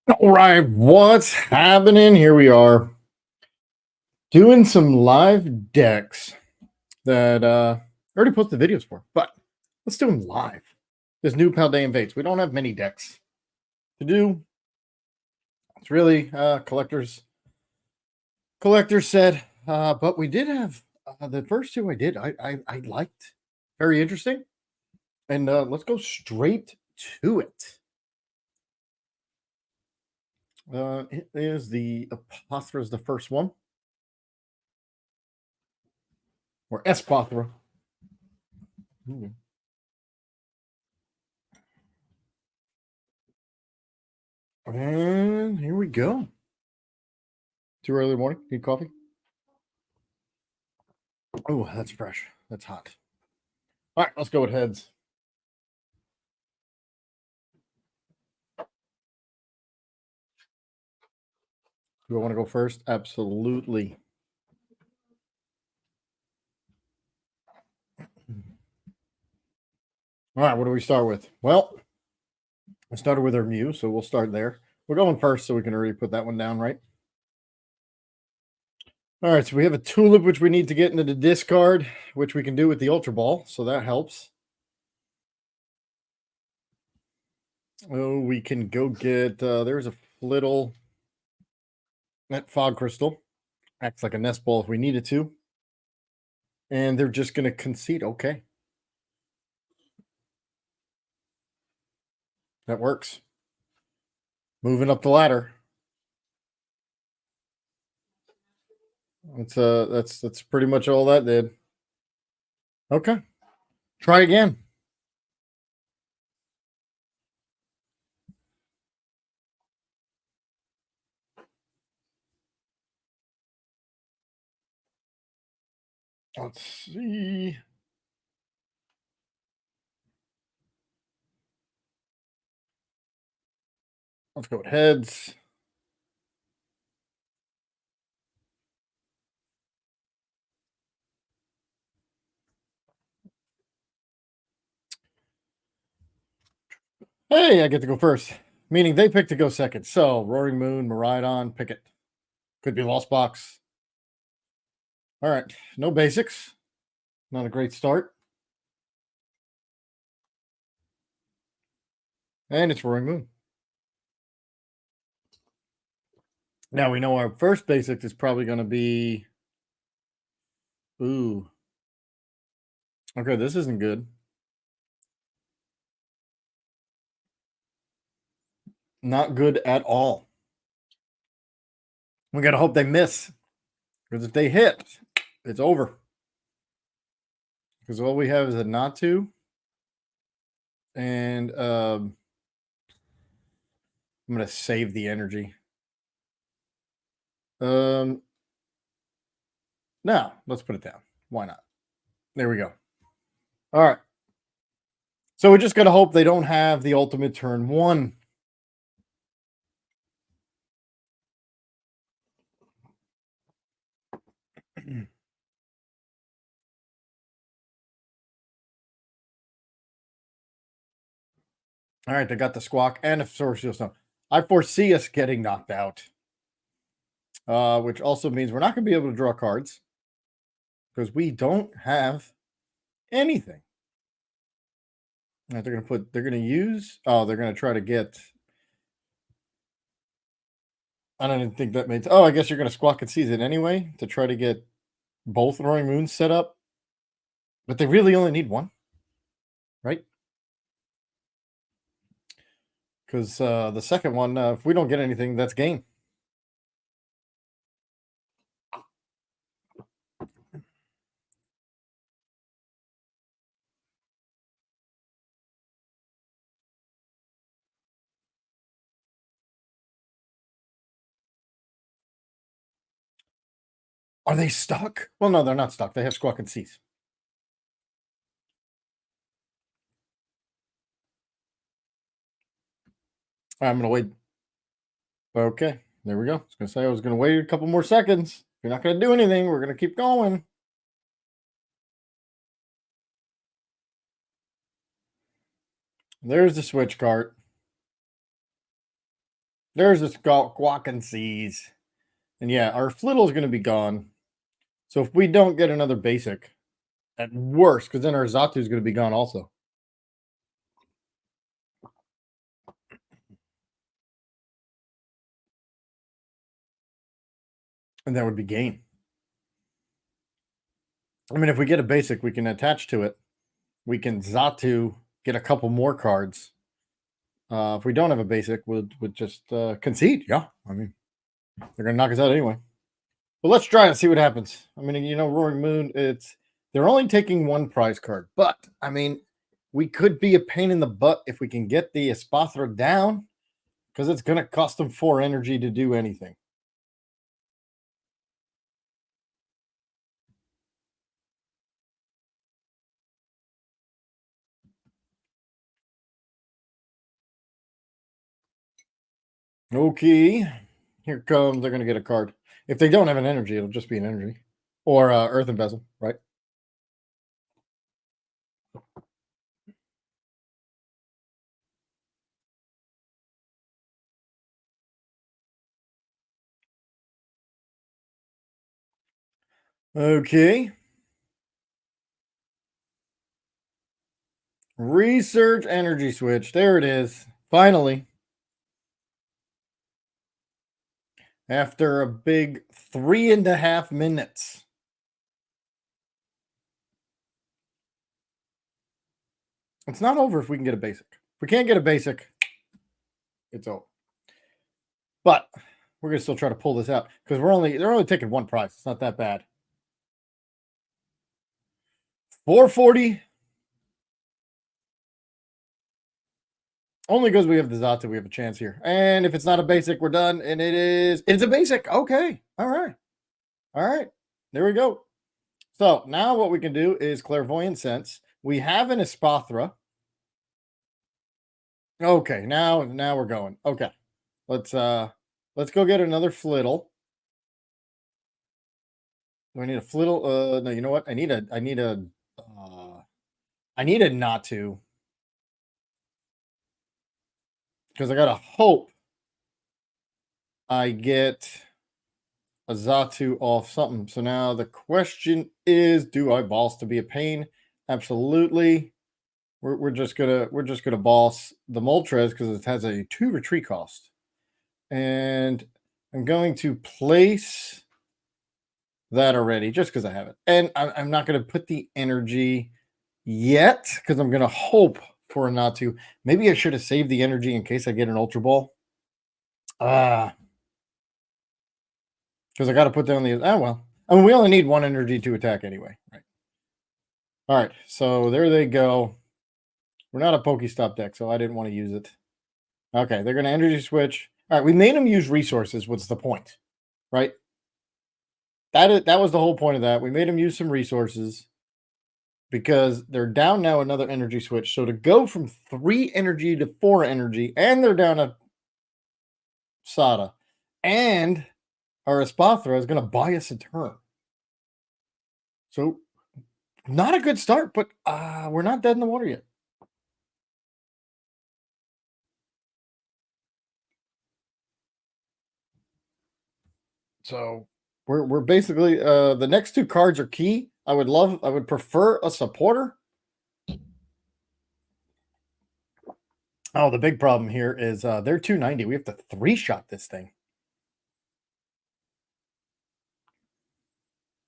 All right, what's happening? Here we are doing some live decks that I already posted videos for, but let's do them live. This new Paldean Fates. We don't have many decks to do. It's really collector's set, but we did have the first two I did. I liked, very interesting, and let's go straight to it. It is the Apothra is the first one, or Espathra. And here we go. Too early in the morning? Need coffee? Oh, that's fresh. That's hot. All right, let's go with heads. Do I want to go first? Absolutely. All right, what do we start with? Well, I started with our Mew, so we'll start there. We're going first, so we can already put that one down, right? All right, so we have a Tulip, which we need to get into the discard, which we can do with the Ultra Ball, so that helps. Oh, we can go get, there's a Flittle. That Fog Crystal acts like a nest ball if we needed to. And they're just going to concede. Okay. That works. Moving up the ladder. That's pretty much all that did. Okay. Try again. Let's see. Let's go with heads. Hey, I get to go first. Meaning they pick to go second. So Roaring Moon, Miraidon, pick it. Could be Lost Box. All right. No basics. Not a great start. And it's Roaring Moon. Now we know our first basic is probably going to be. Ooh. Okay, this isn't good. Not good at all. We got to hope they miss. Because if they hit, it's over. Because all we have is a not to. And I'm going to save the energy. No, let's put it down. Why not? There we go. All right. So we just got to hope they don't have the ultimate turn one. All right, they got the Squawk and a Sorcerer's Stone. I foresee us getting knocked out, which also means we're not going to be able to draw cards because we don't have anything. They're going to use, they're going to try to get, I don't even think that made, I guess you're going to Squawk and Seize it anyway to try to get both Roaring Moons set up. But they really only need one, right? Because the second one, if we don't get anything, that's game. Are they stuck? Well, no, they're not stuck. They have Squawk and Seize. I'm going to wait. Okay, there we go. I was going to say I was going to wait a couple more seconds. If you're not going to do anything, we're going to keep going. There's the switch cart. There's this Guac and Seas. And yeah, our Flittle is going to be gone. So if we don't get another basic, at worst, because then our Zatu is going to be gone also. And that would be gain. I mean, if we get a basic, we can attach to it. We can Zatu, get a couple more cards. If we don't have a basic, we'll just concede. Yeah, I mean, they're going to knock us out anyway. But let's try and see what happens. I mean, you know, Roaring Moon, they're only taking one prize card. But, I mean, we could be a pain in the butt if we can get the Espathra down, because it's going to cost them 4 energy to do anything. Okay. Here comes, they're going to get a card. If they don't have an energy, it'll just be an energy. Or Earth Embezzle, right? Okay. Research energy switch. There it is. Finally. After a big 3.5 minutes. It's not over if we can get a basic. If we can't get a basic, it's over. But we're gonna still try to pull this out because they're only taking one prize. It's not that bad. 440. Only because we have the Zata, we have a chance here. And if it's not a basic, we're done. And it's a basic. Okay. All right. All right. There we go. So now what we can do is Clairvoyant Sense. We have an Espathra. Okay, now we're going. Okay. Let's go get another Flittle. Do I need a Flittle? No, you know what? I need a not to. Because I gotta hope I get a Zatu off something. So now the question is, do I boss to be a pain? Absolutely. We're just gonna boss the Moltres because it has a 2 retreat cost. And I'm going to place that already just because I have it. And I'm not going to put the energy yet because I'm going to hope for a not to. Maybe I should have saved the energy in case I get an Ultra Ball. Because I got to put down the. Oh, well. I mean, we only need 1 energy to attack anyway. Right. All right. So there they go. We're not a Pokestop deck, so I didn't want to use it. Okay. They're going to energy switch. All right. We made them use resources. What's the point? Right. That was the whole point of that. We made them use some resources because they're down now another energy switch. So to go from 3 energy to 4 energy, and they're down a Sada, and our Espathra is going to buy us a turn. So not a good start, but we're not dead in the water yet. So we're basically the next 2 cards are key. I would prefer a supporter. Oh, the big problem here is they're 290. We have to 3-shot this thing.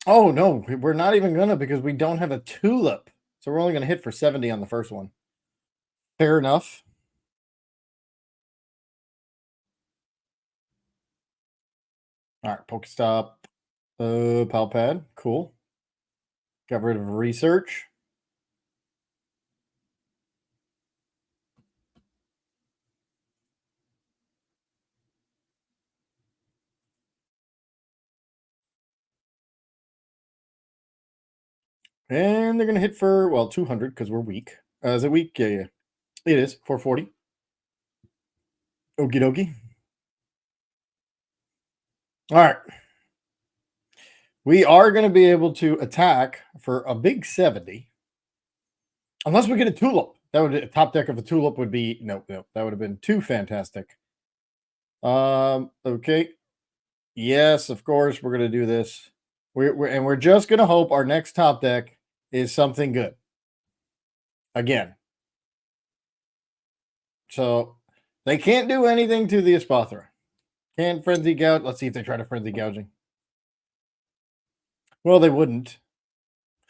Oh no, we're not even gonna because we don't have a tulip. So we're only gonna hit for 70 on the first one. Fair enough. All right, Pokestop, Palpad, cool. Got rid of research. And they're gonna hit for 200 because we're weak. Is it weak? Yeah. It is 440. Okie dokie. All right. We are going to be able to attack for a big 70. Unless we get a tulip. That would a top deck of a tulip would be no, that would have been too fantastic. Okay. Yes, of course, we're gonna do this. We're just gonna hope our next top deck is something good. Again. So they can't do anything to the Espathra. Can't frenzy gouge. Let's see if they try to frenzy gouging. Well, they wouldn't.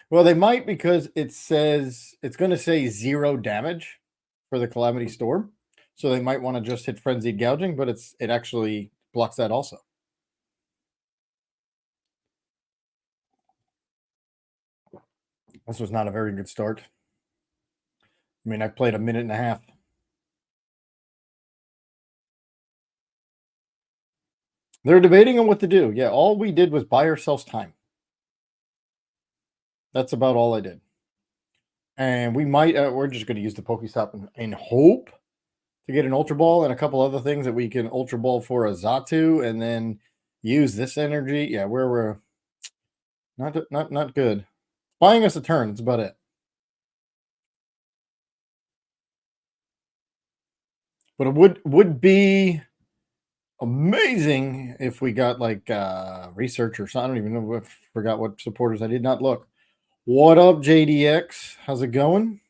Well, they might because it says it's going to say 0 damage for the Calamity Storm. So they might want to just hit frenzied gouging, but it actually blocks that also. This was not a very good start. I mean, I played a minute and a half. They're debating on what to do. Yeah, all we did was buy ourselves time. That's about all I did. And we might, we're just going to use the Pokestop and hope to get an Ultra Ball and a couple other things that we can Ultra Ball for a Xatu and then use this energy. Yeah, where we're not good. Buying us a turn. That's about it. But it would be amazing if we got like research or something. I don't even know. I forgot what supporters. I did not look. What up, JDX? How's it going?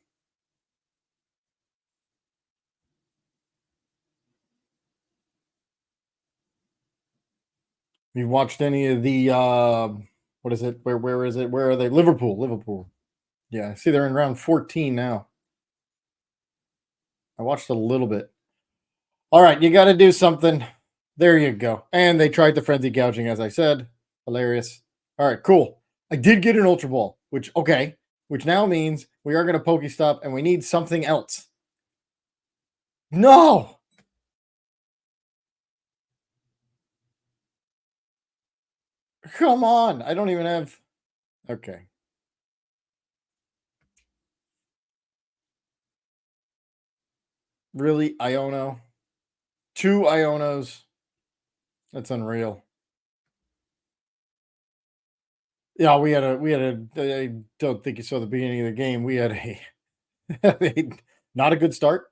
You watched any of the what is it? Where is it? Where are they? Liverpool. Yeah, I see they're in round 14 now. I watched a little bit. All right, you got to do something. There you go. And they tried the frenzy gouging, as I said. Hilarious. All right, cool. I did get an Ultra Ball, which now means we are going to Pokestop and we need something else. No! Come on. I don't even have... Okay. Really? Iono? 2 Ionos? That's unreal. Yeah, we had I don't think you saw the beginning of the game. We had a not a good start.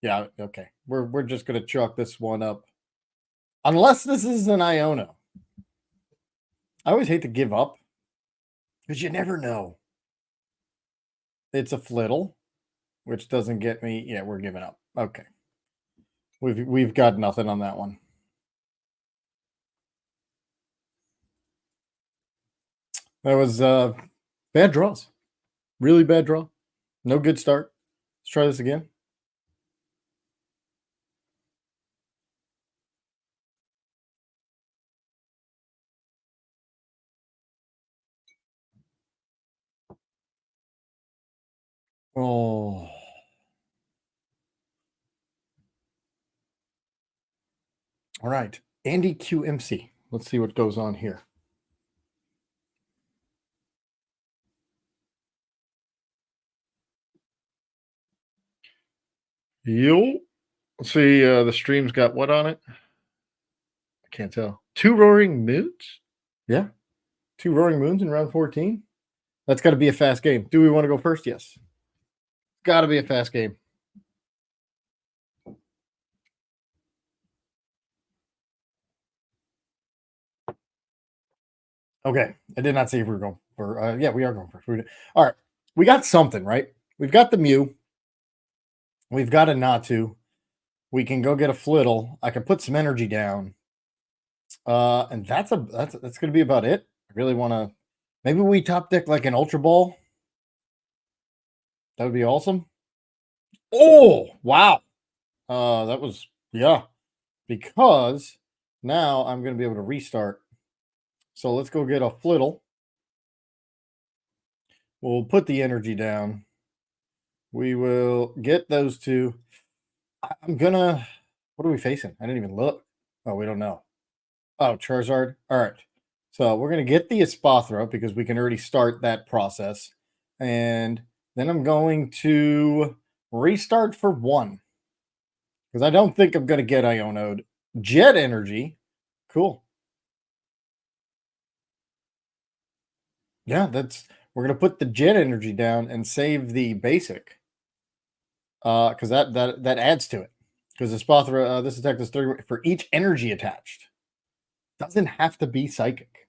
Yeah, okay. We're just gonna chalk this one up. Unless this is an Iono. I always hate to give up. Because you never know. It's a flittle, which doesn't get me. Yeah, we're giving up. Okay. We've got nothing on that one. That was bad draws. Really bad draw. No good start. Let's try this again. Oh. All right. Andy QMC. Let's see what goes on here. Yo. Let's see. The stream's got what on it? I can't tell. 2 roaring moons? Yeah. 2 roaring moons in round 14. That's got to be a fast game. Do we want to go first? Yes. Got to be a fast game. Okay. I did not see if we were going for. Yeah, we are going first. All right. We got something, right? We've got the Mew. We've got a Natu. We can go get a Flittle. I can put some energy down. And that's going to be about it. I really want to. Maybe we top deck like an Ultra Ball. That would be awesome. Oh, wow. That was, yeah. Because now I'm going to be able to restart. So let's go get a Flittle. We'll put the energy down. We will get those two. I'm gonna. What are we facing? I didn't even look. Oh, we don't know. Oh, Charizard. All right. So we're gonna get the Espathra because we can already start that process, and then I'm going to restart for 1 because I don't think I'm gonna get Ionoed. Jet Energy. Cool. Yeah, we're gonna put the Jet Energy down and save the basic. Because that adds to it. Because the Spothra, this attack does 30 for each energy attached. Doesn't have to be psychic.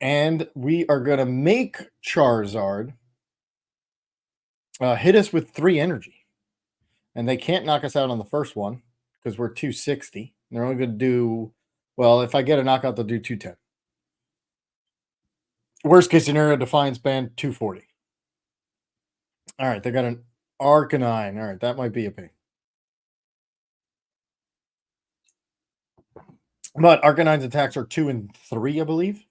And we are going to make Charizard hit us with 3 energy. And they can't knock us out on the first one because we're 260. They're only going to do, well, if I get a knockout, they'll do 210. Worst case scenario, Defiance Band 240. All right, they got an Arcanine. All right, that might be a pain. But Arcanine's attacks are 2 and 3, I believe.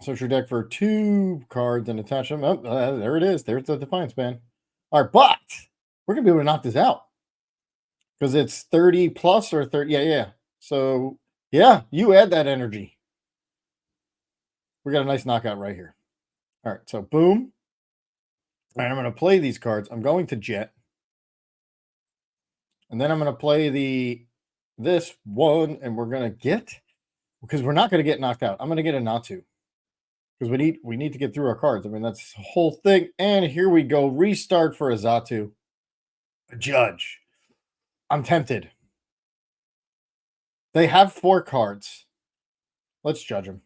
Search your deck for 2 cards and attach them. Oh, there it is. There's the Defiance Band. All right, but we're going to be able to knock this out. Because it's 30 plus or 30. Yeah. So, yeah, you add that energy. We got a nice knockout right here. All right, so boom. All right, I'm going to play these cards. I'm going to Jet. And then I'm going to play this one, and we're going to get, because we're not going to get knocked out. I'm going to get a Natu. Because we need to get through our cards. I mean, that's the whole thing. And here we go. Restart for a Xatu. A Judge. I'm tempted. They have 4 cards. Let's judge them.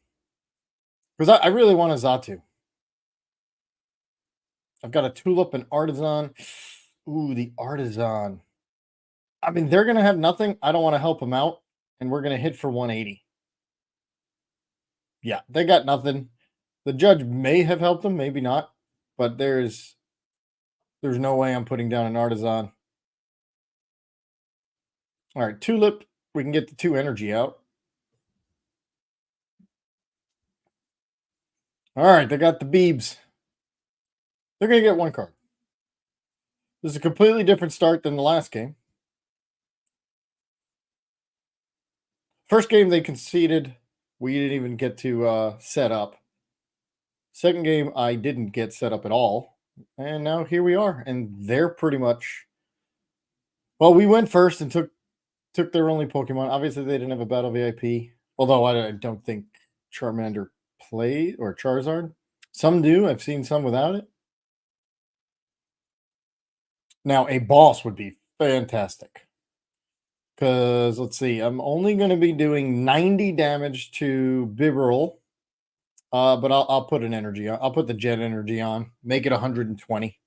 Because I really want a Xatu. I've got a Tulip and Artisan. Ooh, the Artisan. I mean, they're going to have nothing. I don't want to help them out. And we're going to hit for 180. Yeah, they got nothing. The Judge may have helped them, maybe not. But there's no way I'm putting down an Artisan. All right, Tulip. We can get the 2 energy out. All right, they got the Beebs. They're going to get 1 card. This is a completely different start than the last game. First game they conceded. We didn't even get to set up. Second game, I didn't get set up at all. And now here we are. And they're pretty much... Well, we went first and took their only Pokemon. Obviously, they didn't have a Battle VIP. Although I don't think Charmander played, or Charizard. Some do. I've seen some without it. Now, a boss would be fantastic. Because, let's see, I'm only going to be doing 90 damage to Bibarel. But I'll put an energy on. I'll put the Jet energy on. Make it 120.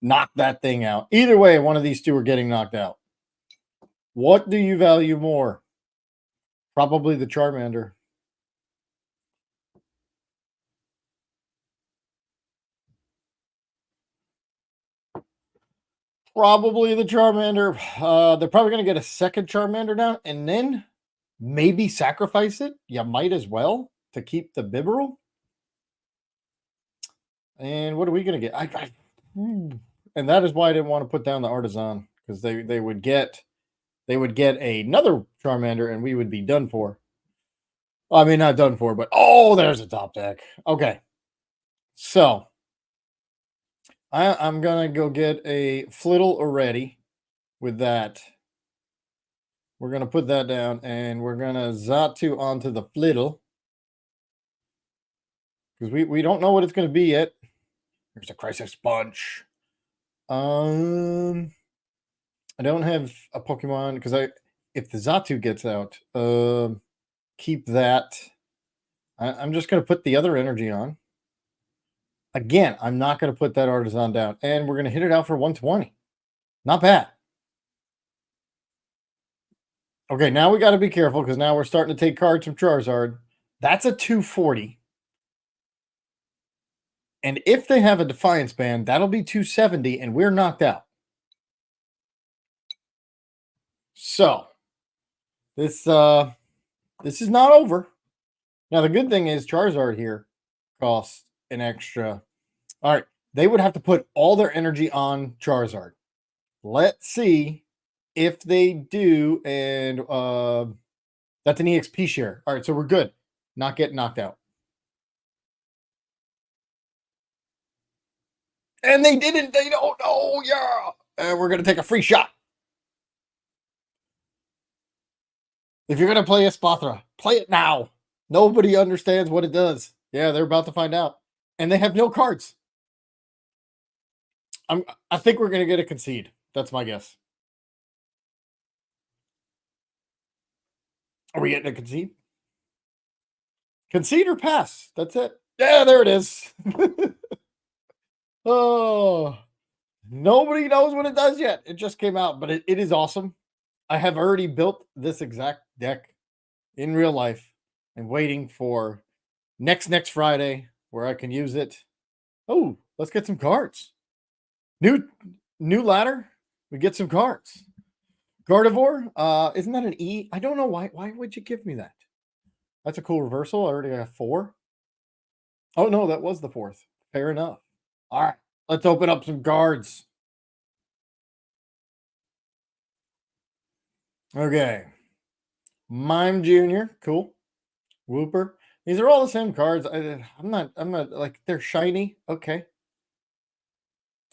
Knock that thing out. Either way, one of these 2 are getting knocked out. What do you value more? Probably the Charmander. Probably the Charmander. They're probably going to get a second Charmander down and then maybe sacrifice it. You might as well to keep the Bibarel. And what are we going to get? And that is why I didn't want to put down the Artisan, because they would get another Charmander and we would be done for. I mean, not done for, but oh, there's a top deck. Okay. So I'm going to go get a Flittle already with that. We're going to put that down, and we're going to Xatu onto the Flittle. Because we don't know what it's going to be yet. There's a Crisis Punch. I don't have a Pokemon, because if the Xatu gets out, keep that. I'm just going to put the other energy on. Again, I'm not going to put that Artisan down. And we're going to hit it out for 120. Not bad. Okay, now we got to be careful, because now we're starting to take cards from Charizard. That's a 240. And if they have a Defiance Band, that'll be 270, and we're knocked out. So, this is not over. Now, the good thing is Charizard here costs an extra. All right, they would have to put all their energy on Charizard. Let's see if they do, and that's an EXP share. All right, so we're good. Not getting knocked out. And they didn't. They don't know. Yeah. And we're going to take a free shot. If you're going to play a Spothra, play it now. Nobody understands what it does. Yeah, they're about to find out. And they have no cards. I think we're gonna get a concede. That's my guess. Are we getting a concede? Concede or pass? That's it. Yeah, there it is. Oh, nobody knows what it does yet. It just came out, but it is awesome. I have already built this exact deck in real life and waiting for next Friday where I can use it. Oh, let's get some cards. New new ladder. We get some cards. Gardevoir. Isn't that an E? I don't know why. Why would you give me that? That's a cool reversal. I already got 4. Oh no, that was the 4th. Fair enough. All right, let's open up some cards. Okay. Mime Jr. Cool. Whooper. These are all the same cards. I'm not like they're shiny. Okay.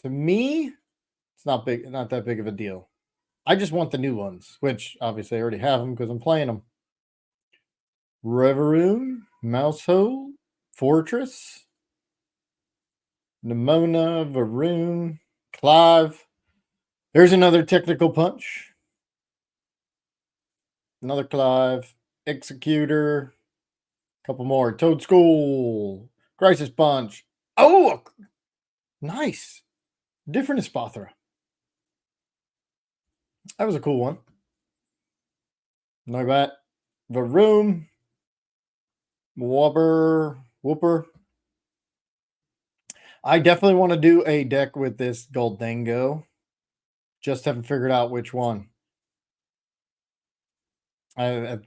To me, it's not big, not that big of a deal. I just want the new ones, which obviously I already have them because I'm playing them. Reveroon, Mousehole, Fortress, Nimona, Varoon, Clive. There's another technical punch. Another Clive, Executor, couple more. Toad School, Crisis Punch. Oh, nice. Different Espathra. That was a cool one. Noibat, Varoon, Whooper. I definitely want to do a deck with this Goldango. Just haven't figured out which one. I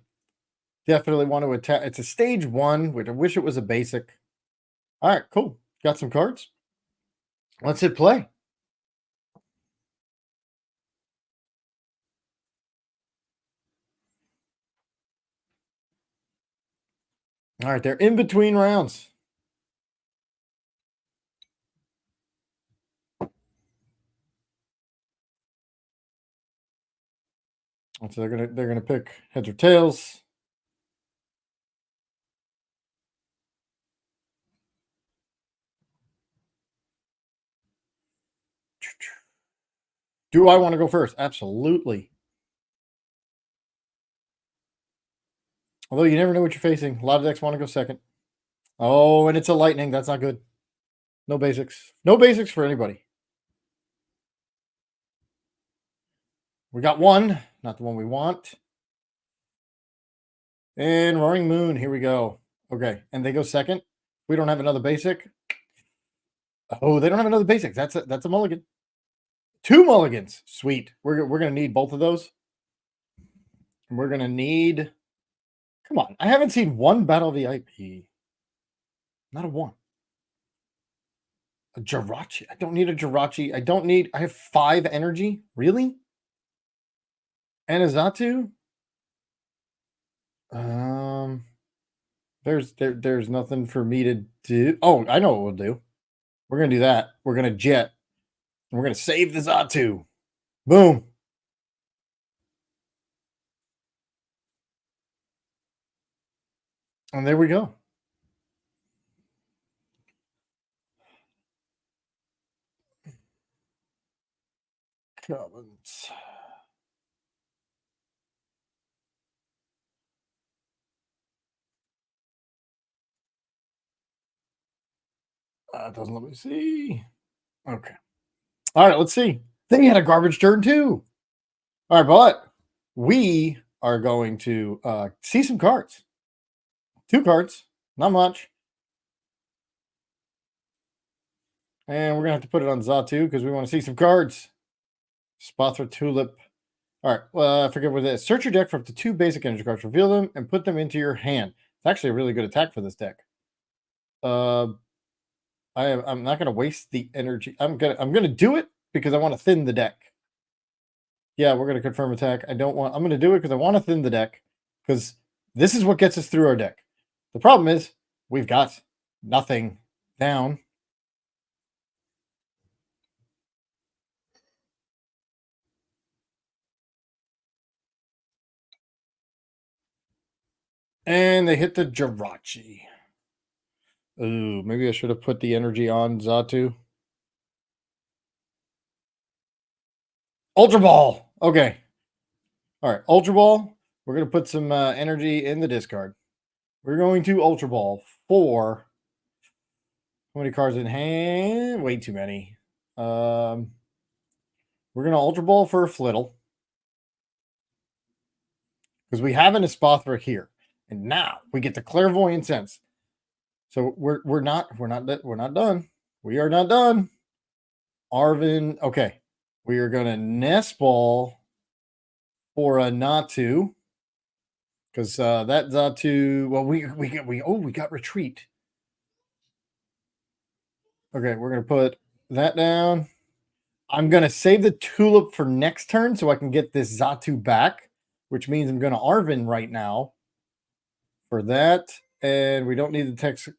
definitely want to attack. It's a stage 1, which I wish it was a basic. All right, cool. Got some cards. Let's hit play. All right, they're in between rounds. So they're gonna pick heads or tails. Do I want to go first? Absolutely. Although you never know what you're facing. A lot of decks want to go second. Oh, and it's a lightning. That's not good. No basics. No basics for anybody. We got one. Not the one we want. And Roaring Moon. Here we go. Okay. And they go second. We don't have another basic. Oh, they don't have another basic. That's a mulligan. 2 mulligans. Sweet. We're going to need both of those. We're going to need... Come on. I haven't seen one Battle VIP. Not a 1. A Jirachi. I don't need a Jirachi. I have 5 energy. Really? And a Zatu? There's nothing for me to do. Oh, I know what we'll do. We're going to do that. We're going to jet. And we're going to save the Zatu. Boom. And there we go. Commons. It doesn't let me see. Okay. All right, let's see. They had a garbage turn too. All right, but we are going to see some cards. 2 cards, not much. And we're going to have to put it on Zatu because we want to see some cards. Spothra Tulip. All right, well, I forget what it is. Search your deck for up to 2 basic energy cards. Reveal them and put them into your hand. It's actually a really good attack for this deck. I'm not going to waste the energy. I'm gonna do it because I want to thin the deck. Yeah, we're going to confirm attack. I'm going to do it because I want to thin the deck because this is what gets us through our deck. The problem is we've got nothing down. And they hit the Jirachi. Ooh, maybe I should have put the energy on Zatu. Ultra Ball. Okay. All right. Ultra Ball. We're going to put some energy in the discard. We're going to Ultra Ball for how many cards in hand? Way too many. We're going to Ultra Ball for a Flittle because we have an Espathra here, and now we get the Clairvoyant Sense. So we're not done. We are not done. Arvin. Okay, we are going to Nest Ball for a Natu because that Zatu. Well, we got Retreat. Okay, we're going to put that down. I'm going to save the Tulip for next turn so I can get this Zatu back, which means I'm going to Arvin right now for that. And we don't need the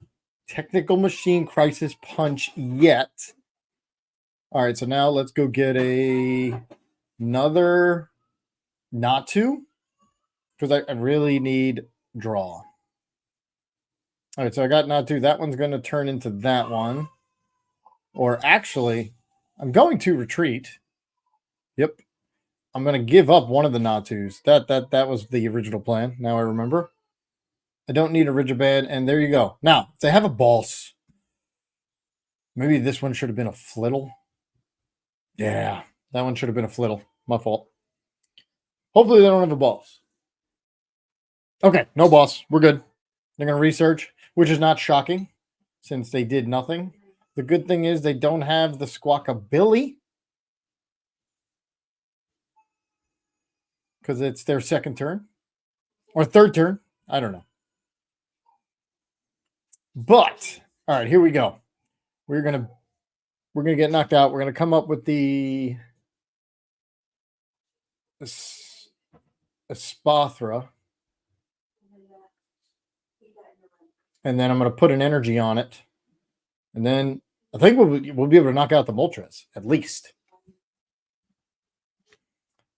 Technical Machine Crisis Punch yet. All right, so now let's go get another Natu because I really need draw. All right, so I got Natu. That one's going to turn into that one. Or actually, I'm going to retreat. Yep. I'm going to give up one of the Natus. That was the original plan. Now I remember. I don't need a Rigiband, and there you go. Now, if they have a Boss, maybe this one should have been a Flittle. Yeah, that one should have been a Flittle. My fault. Hopefully they don't have a Boss. Okay, no Boss. We're good. They're going to research, which is not shocking since they did nothing. The good thing is they don't have the Squawkabilly because it's their second turn or third turn. I don't know. But all right, here we go. We're gonna get knocked out. We're gonna come up with the Espathra, and then I'm gonna put an energy on it, and then I think we'll be able to knock out the Moltres at least,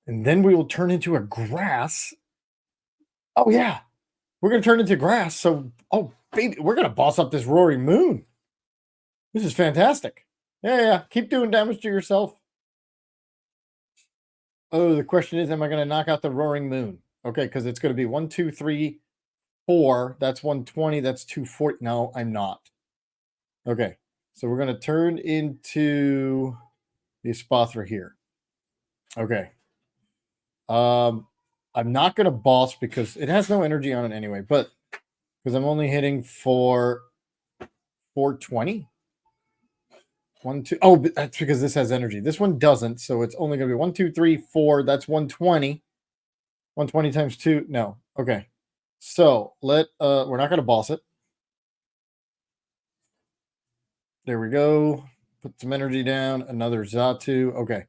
and then we will turn into a grass. Oh yeah, we're gonna turn into grass. So oh baby, we're gonna boss up this Roaring Moon. This is fantastic. Yeah. Keep doing damage to yourself. Oh, the question is, am I going to knock out the Roaring Moon? Okay, because it's going to be 1, 2, 3, 4. That's 120. That's 240. No, I'm not. Okay, so we're going to turn into the Espathra here. Okay. I'm not going to boss because it has no energy on it anyway, but because I'm only hitting for 420. 1, 2. Oh, but that's because this has energy. This one doesn't, so it's only going to be 1, 2, 3, 4. That's 120. 120 times 2. No. Okay. So we're not going to boss it. There we go. Put some energy down. Another Zatu. Okay.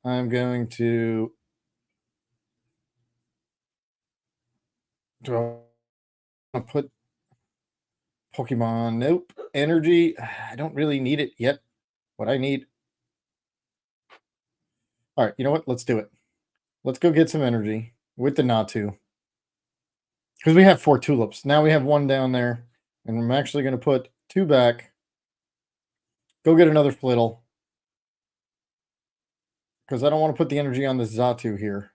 I'm going to. Do I want to put Pokemon? Nope. Energy. I don't really need it yet. What I need. All right. You know what? Let's do it. Let's go get some energy with the Natu. Because we have 4 tulips. Now we have 1 down there. And I'm actually going to put 2 back. Go get another Flittle. Because I don't want to put the energy on the Zatu here.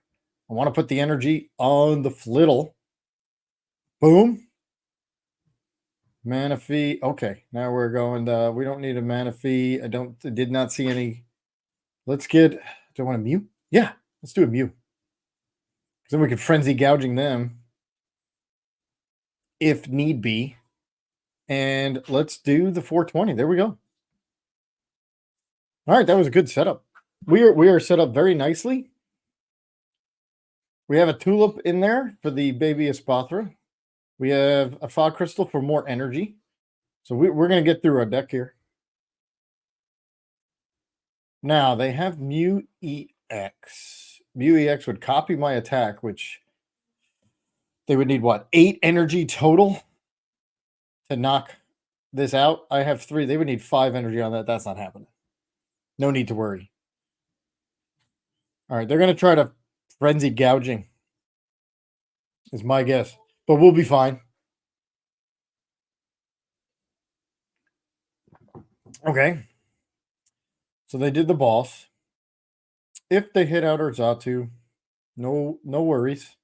I want to put the energy on the Flittle. Boom. Manaphy. Okay, now we're going. We don't need a Manaphy. I did not see any. Let's get. Do I want a Mew? Yeah, let's do a Mew. Because then we could frenzy gouging them if need be. And let's do the 420. There we go. All right, that was a good setup. We are set up very nicely. We have a Tulip in there for the baby Espathra. We have a Fog Crystal for more energy. So we're going to get through our deck here. Now, they have Mew EX. Mew EX would copy my attack, which they would need, what, 8 energy total to knock this out? I have 3. They would need 5 energy on that. That's not happening. No need to worry. All right, they're going to try to frenzy gouging is my guess. But we'll be fine. Okay. So they did the boss. If they hit out our Zatu, no worries.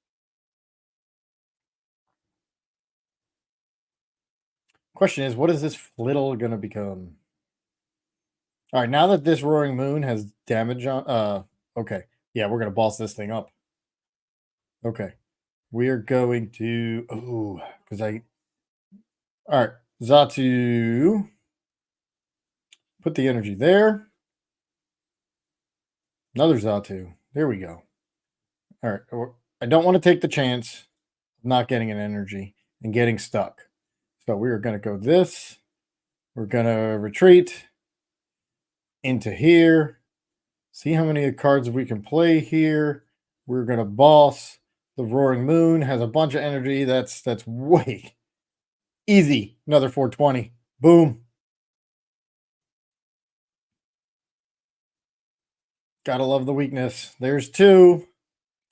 Question is, what is this Flittle gonna become? All right, now that this Roaring Moon has damage on, okay, yeah, we're gonna boss this thing up. Okay, we are going to, oh, because all right, Zatu, put the energy there. Another Zatu. There we go. All right, I don't want to take the chance of not getting an energy and getting stuck. So we are going to go this. We're going to retreat into here. See how many cards we can play here. We're going to boss. The Roaring Moon has a bunch of energy. That's way easy. Another 420. Boom. Gotta love the weakness. There's two.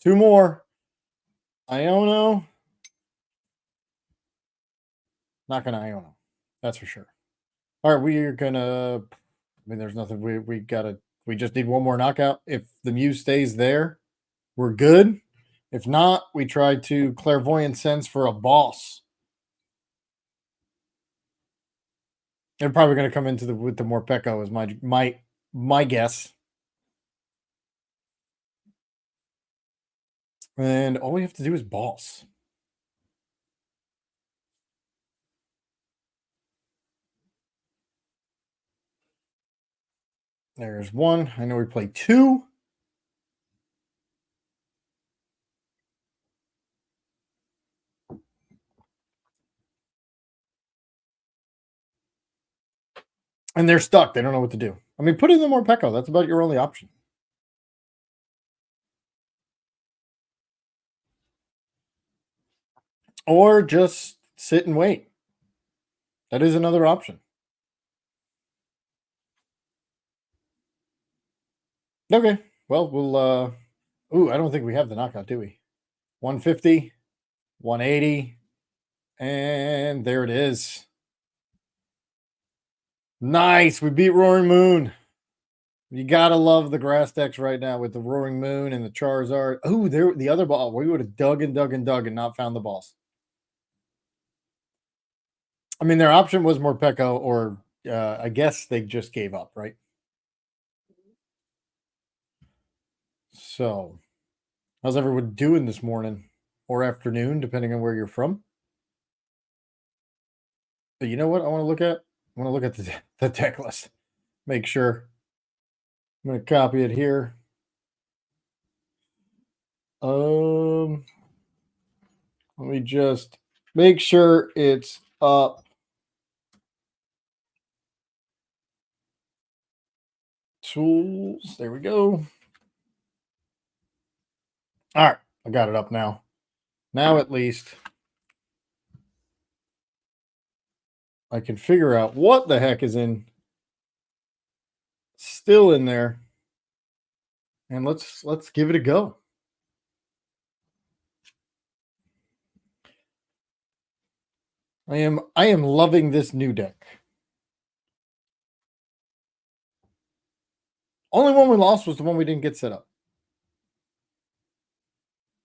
Two more. Iono. Not gonna Iono. That's for sure. All right, we're gonna. I mean, there's nothing. We gotta. We just need one more knockout. If the Muse stays there, we're good. If not, we try to Clairvoyant Sense for a boss. They're probably going to come into with the Morpeko is my guess. And all we have to do is boss. There's one. I know we play two. And they're stuck. They don't know what to do. I mean, put in the Morpeko. That's about your only option. Or just sit and wait. That is another option. Okay. Well, we'll ooh, I don't think we have the knockout, do we? 150, 180, and there it is. Nice. We beat Roaring Moon. You gotta love the grass decks right now with the Roaring Moon and the Charizard. Oh, there the other ball. We would have dug and dug and dug and not found the balls. I mean, their option was Morpeko, or I guess they just gave up, right? So, how's everyone doing this morning or afternoon, depending on where you're from? But you know what I want to look at? I want to look at the deck list. Make sure. I'm going to copy it here. Let me just make sure it's up. Tools. There we go. All right. I got it up now. Now at least I can figure out what the heck is still in there. And let's give it a go. I am loving this new deck. Only one we lost was the one we didn't get set up.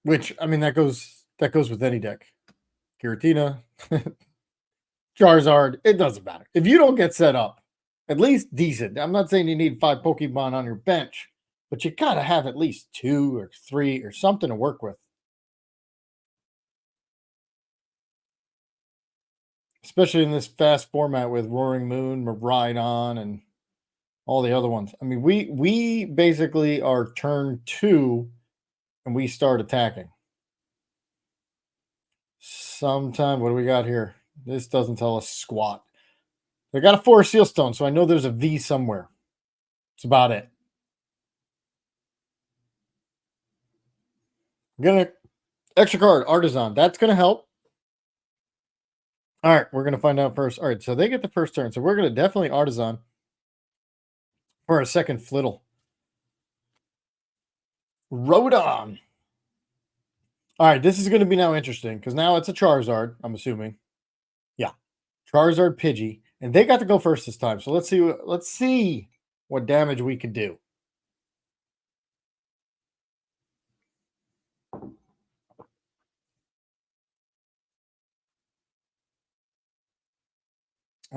Which, I mean, that goes with any deck. Giratina, Charizard, it doesn't matter. If you don't get set up, at least decent. I'm not saying you need 5 Pokemon on your bench, but you gotta have at least 2 or 3 or something to work with. Especially in this fast format with Roaring Moon, Rhydon, and all the other ones. I mean, we basically are turn 2 and we start attacking. Sometime, what do we got here? This doesn't tell us squat. They got a 4 seal stone, so I know there's a V somewhere. That's about it. I'm gonna extra card, Artisan. That's gonna help. All right, we're gonna find out first. All right, so they get the first turn, so we're gonna definitely Artisan for a second Flittle. Rodon. All right, this is going to be now interesting because now it's a Charizard, I'm assuming. Yeah. Charizard Pidgey. And they got to go first this time. So let's see what damage we could do.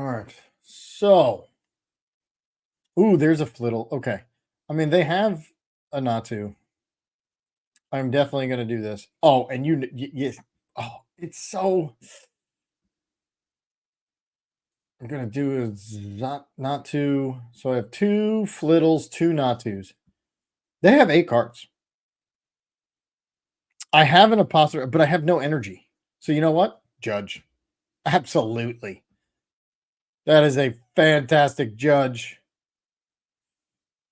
All right. So, ooh, there's a flittle. Okay. I mean, they have a Natu. I'm definitely going to do this. Oh, and yes. Oh, it's so. I'm going to do a Natu. So I have 2 flittles, 2 Natus. They have 8 cards. I have an apostrophe, but I have no energy. So you know what? Judge. Absolutely. That is a fantastic judge.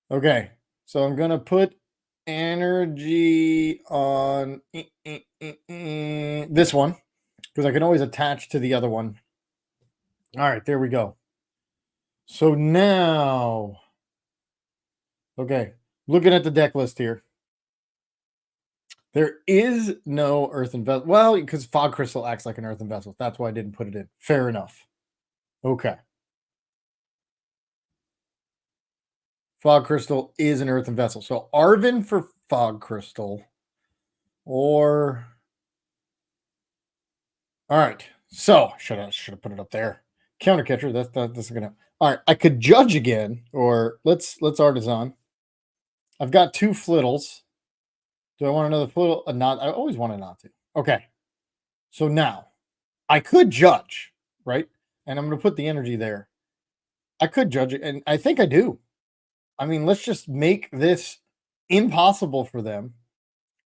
Okay. So I'm going to put energy on this one because I can always attach to the other one. All right, there we go. So now, okay, looking at the deck list here. There is no earthen vessel. Well, because fog crystal acts like an earthen vessel. That's why I didn't put it in. Fair enough. Okay. Fog crystal is an earthen vessel. So Arvin for fog crystal. Or all right. So should have put it up there. Counter catcher. That's gonna. All right. I could judge again, or let's artisan. I've got 2 flittles. Do I want another flittle? Not. I always want a not to. Okay. So now I could judge, right? And I'm going to put the energy there. I could judge it, and I think I do. I mean, let's just make this impossible for them.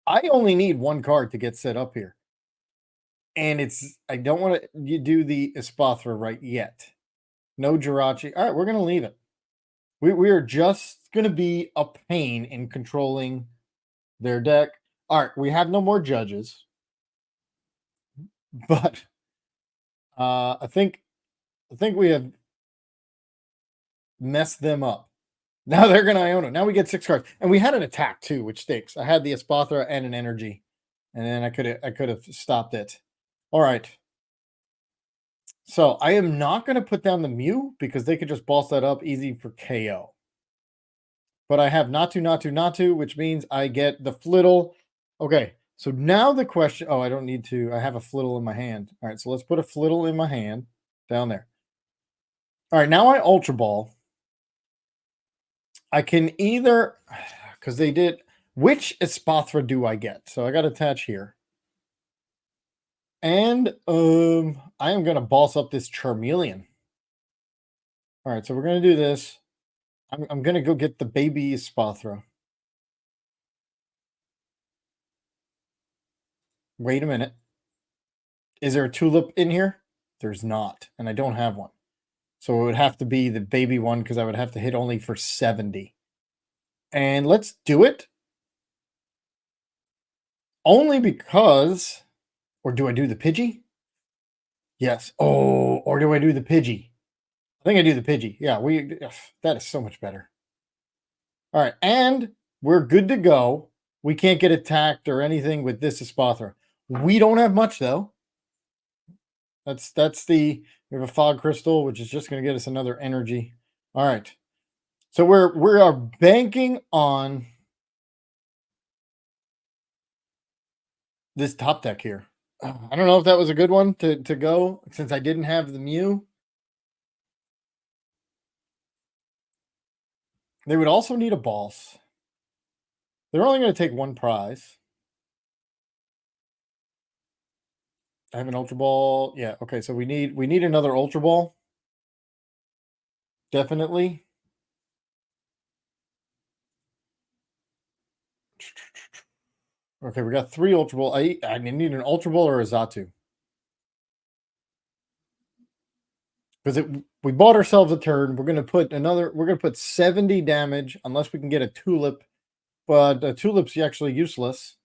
I only need 1 card to get set up here. And I don't want to do the Espathra right yet. No Jirachi. All right, we're going to leave it. We are just going to be a pain in controlling their deck. All right, we have no more judges. But I think we have messed them up. Now they're going to Iono. Now we get 6 cards, and we had an attack too, which stinks. I had the Espathra and an energy, and then I could have stopped it. All right. So I am not going to put down the Mew because they could just boss that up easy for KO. But I have Natu, which means I get the Flittle. Okay. So now the question. Oh, I don't need to. I have a Flittle in my hand. All right. So let's put a Flittle in my hand down there. All right. Now I Ultra Ball. I can either, because they did, which Espathra do I get? So I got to attach here. And I am going to boss up this Charmeleon. All right, so we're going to do this. I'm going to go get the baby Espathra. Wait a minute. Is there a tulip in here? There's not, and I don't have one. So it would have to be the baby one because I would have to hit only for 70. And let's do it. Only because, or do I do the Pidgey? Yes. Oh, or do I do the Pidgey? I think I do the Pidgey. Yeah, that is so much better. All right, and we're good to go. We can't get attacked or anything with this Espathra. We don't have much though. We have a fog crystal, which is just going to get us another energy. All right. So we are banking on this top deck here. I don't know if that was a good one to go since I didn't have the Mew. They would also need a boss. They're only going to take 1 prize. I have an Ultra Ball. Yeah, okay. So we need another Ultra Ball. Definitely. Okay, we got 3 Ultra Ball. I need an Ultra Ball or a Zatu. Because we bought ourselves a turn. We're gonna put 70 damage unless we can get a tulip. But a tulip's actually useless.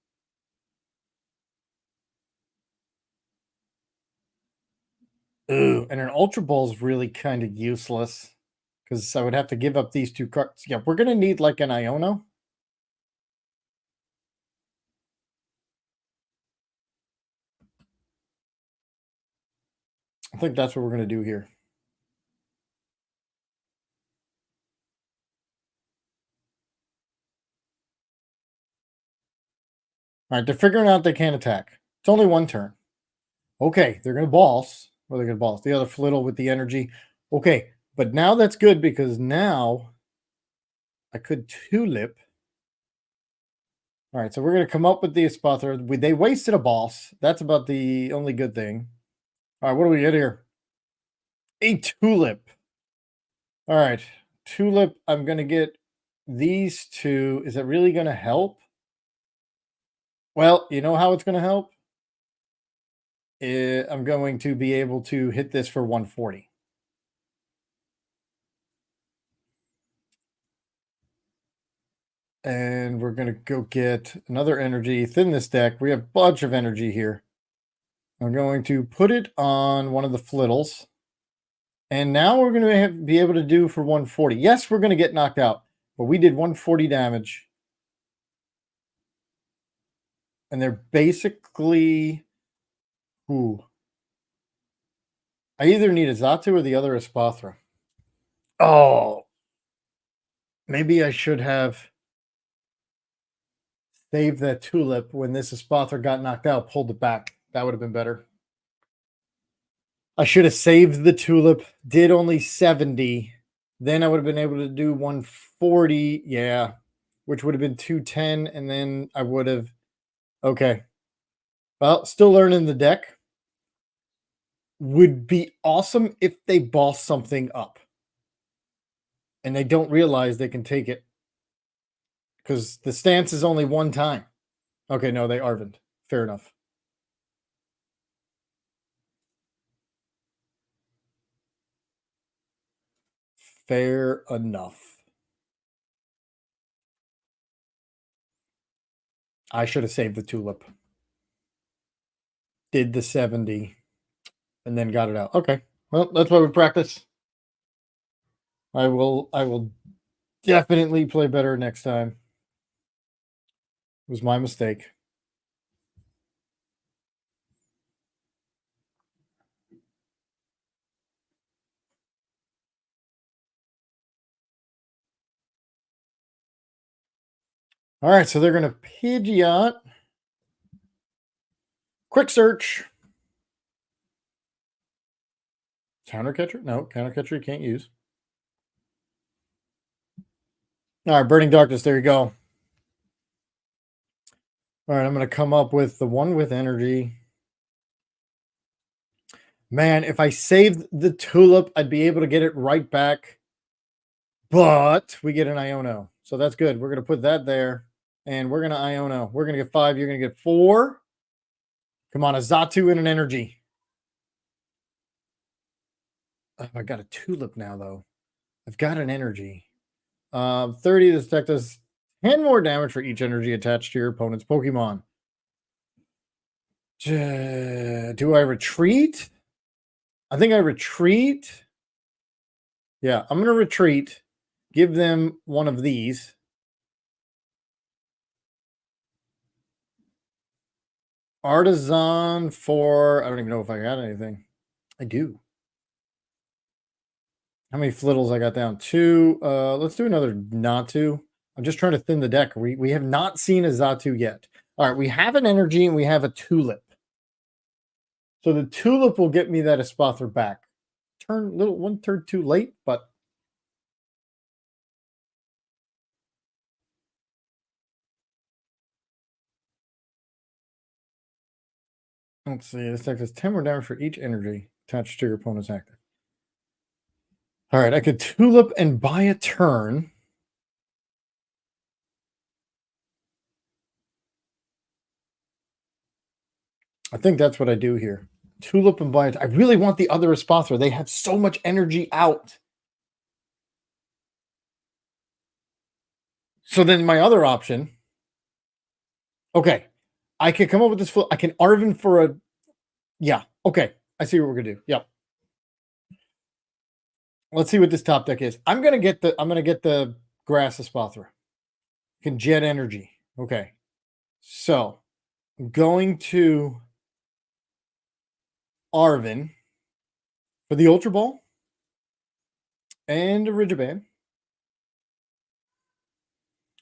Ooh, and an Ultra Ball is really kind of useless. Because I would have to give up these 2 cards. Yeah, we're gonna need like an Iono. I think that's what we're gonna do here. All right, they're figuring out they can't attack. It's only 1 turn. Okay, they're going to boss. What are they going to boss? The other Flittle with the energy. Okay, but now that's good because now I could tulip. All right, so we're going to come up with the Espathra. They wasted a boss. That's about the only good thing. All right, what do we get here? A tulip. All right, tulip. I'm going to get these two. Is it really going to help? Well, you know how it's going to help? I'm going to be able to hit this for 140. And we're going to go get another energy, thin this deck. We have a bunch of energy here. I'm going to put it on one of the flittles. And now we're going to be able to do for 140. Yes, we're going to get knocked out, but we did 140 damage. And they're basically... Ooh. I either need a Zatu or the other Espathra. Oh. Maybe I should have saved that tulip when this Espathra got knocked out, pulled it back. That would have been better. I should have saved the tulip, did only 70. Then I would have been able to do 140. Yeah. Which would have been 210. And then I would have... Okay. Well, still learning the deck. Would be awesome if they boss something up. And they don't realize they can take it. Because the stance is only one time. Okay, no, they Arvin. Fair enough. Fair enough. I should have saved the tulip. Did the 70. And then got it out. Okay. Well, that's why we practice. I will definitely play better next time. It was my mistake. All right, so they're going to Pidgeot. Quick search. Counter catcher? No, counter catcher you can't use. All right, Burning Darkness. There you go. All right, I'm going to come up with the one with energy. Man, if I saved the tulip, I'd be able to get it right back. But we get an Iono. So that's good. We're going to put that there. And we're going to Iono. We're going to get 5. You're going to get 4. Come on, a Zatu and an energy. Oh, I got a tulip now, though. I've got an energy. 30. This deck does 10 more damage for each energy attached to your opponent's Pokemon. Do I retreat? I think I retreat. Yeah, I'm going to retreat. Give them one of these. Artisan for... I don't even know if I got anything. I do. How many flittles I got down? 2. Let's do another Natu. I'm just trying to thin the deck. We have not seen a Zatu yet. All right, we have an energy and we have a tulip. So the tulip will get me that Espathra back. One turn too late, but let's see. This deck does 10 more damage for each energy attached to your opponent's active. All right, I could tulip and buy a turn. I think that's what I do here. Tulip and buy it. I really want the other Espathra. They have so much energy out. So then my other option. Okay. I can come up with this. I can Arvin for a... Yeah. Okay. I see what we're going to do. Yep. Let's see what this top deck is. I'm going to get the Grass Espathra. Can jet energy. Okay. So I'm going to Arvin for the Ultra Ball and a Rigiband.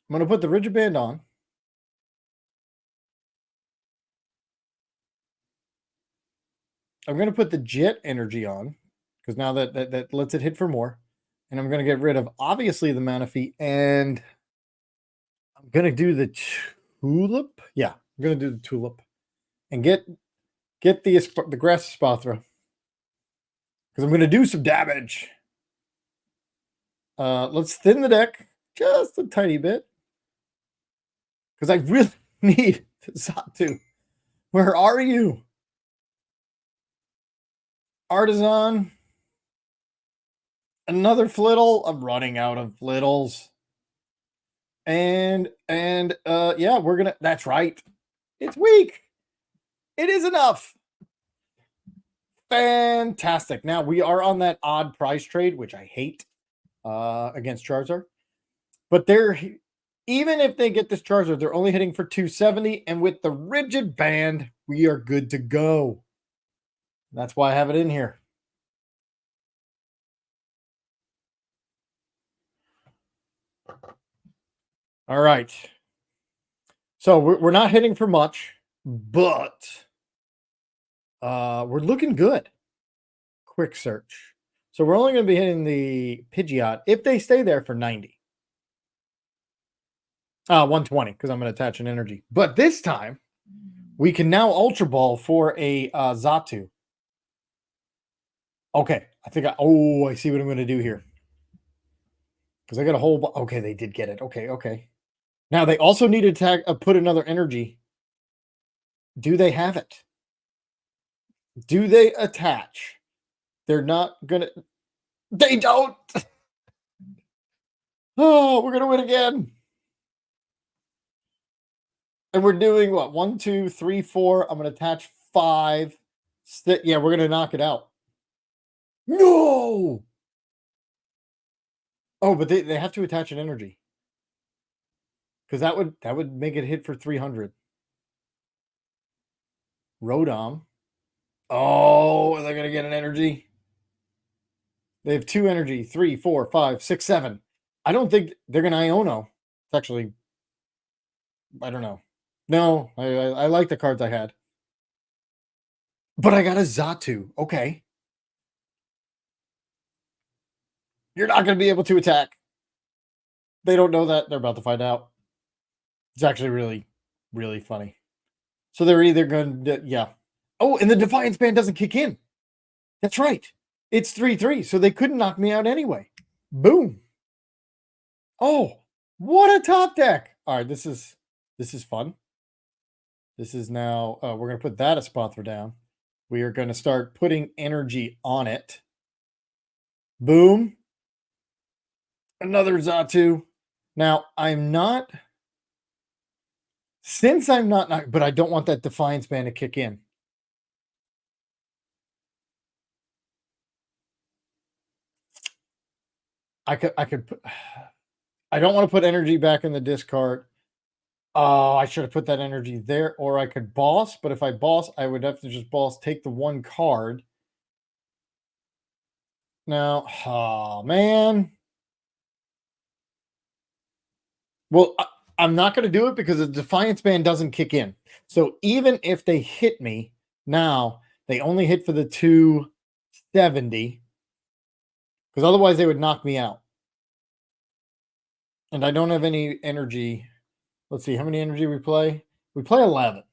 I'm going to put the Rigiband on. I'm going to put the Jet Energy on because now that lets it hit for more. And I'm going to get rid of, obviously, the Mana Fee, and I'm going to do the Tulip. Yeah, I'm going to do the Tulip and get the Grass Spathra, because I'm going to do some damage. Let's thin the deck just a tiny bit, because I really need Zatu. Where are you? Artisan. Another Flittle. I'm running out of Flittles. And yeah, we're gonna, that's right. It's weak. It is enough. Fantastic. Now we are on that odd price trade, which I hate, against Charizard. But they're, even if they get this Charizard, they're only hitting for 270. And with the rigid band, we are good to go. That's why I have it in here. All right. So we're not hitting for much, but we're looking good. Quick search. So we're only going to be hitting the Pidgeot if they stay there for 90. 120, because I'm going to attach an energy. But this time, we can now Ultra Ball for a Zatu. Okay, I think I see what I'm going to do here. Because I got a whole... Okay, they did get it. Okay. Now, they also need to put another energy. Do they have it? Do they attach? They're not going to... They don't! Oh, we're going to win again. And we're doing what? 1, 2, 3, 4. I'm going to attach 5. Yeah, we're going to knock it out. No! Oh, but they have to attach an energy. Because that would make it hit for 300. Rodom. Oh, they're going to get an energy. They have 2 energy. 3, 4, 5, 6, 7. I don't think they're going to Iono. It's actually... I don't know. No, I like the cards I had. But I got a Zatu. Okay. You're not going to be able to attack. They don't know that. They're about to find out. It's actually really, really funny. So they're either going to... Yeah. Oh, and the Defiance Band doesn't kick in. That's right. It's 3-3, so they couldn't knock me out anyway. Boom. Oh, what a top deck. All right, this is fun. This is now, we're going to put that a Spothra down. We are going to start putting energy on it. Boom. Another Zatu. Now, since I'm not, but I don't want that Defiance Band to kick in. I could put, I don't want to put energy back in the discard. Oh, I should have put that energy there, or I could boss, but if I boss, I would have to just boss, take the 1 card. Now, oh, man. Well, I'm not going to do it because the Defiance Band doesn't kick in. So even if they hit me, now they only hit for the 270, because otherwise they would knock me out. And I don't have any energy. Let's see, how many energy we play? We play 11.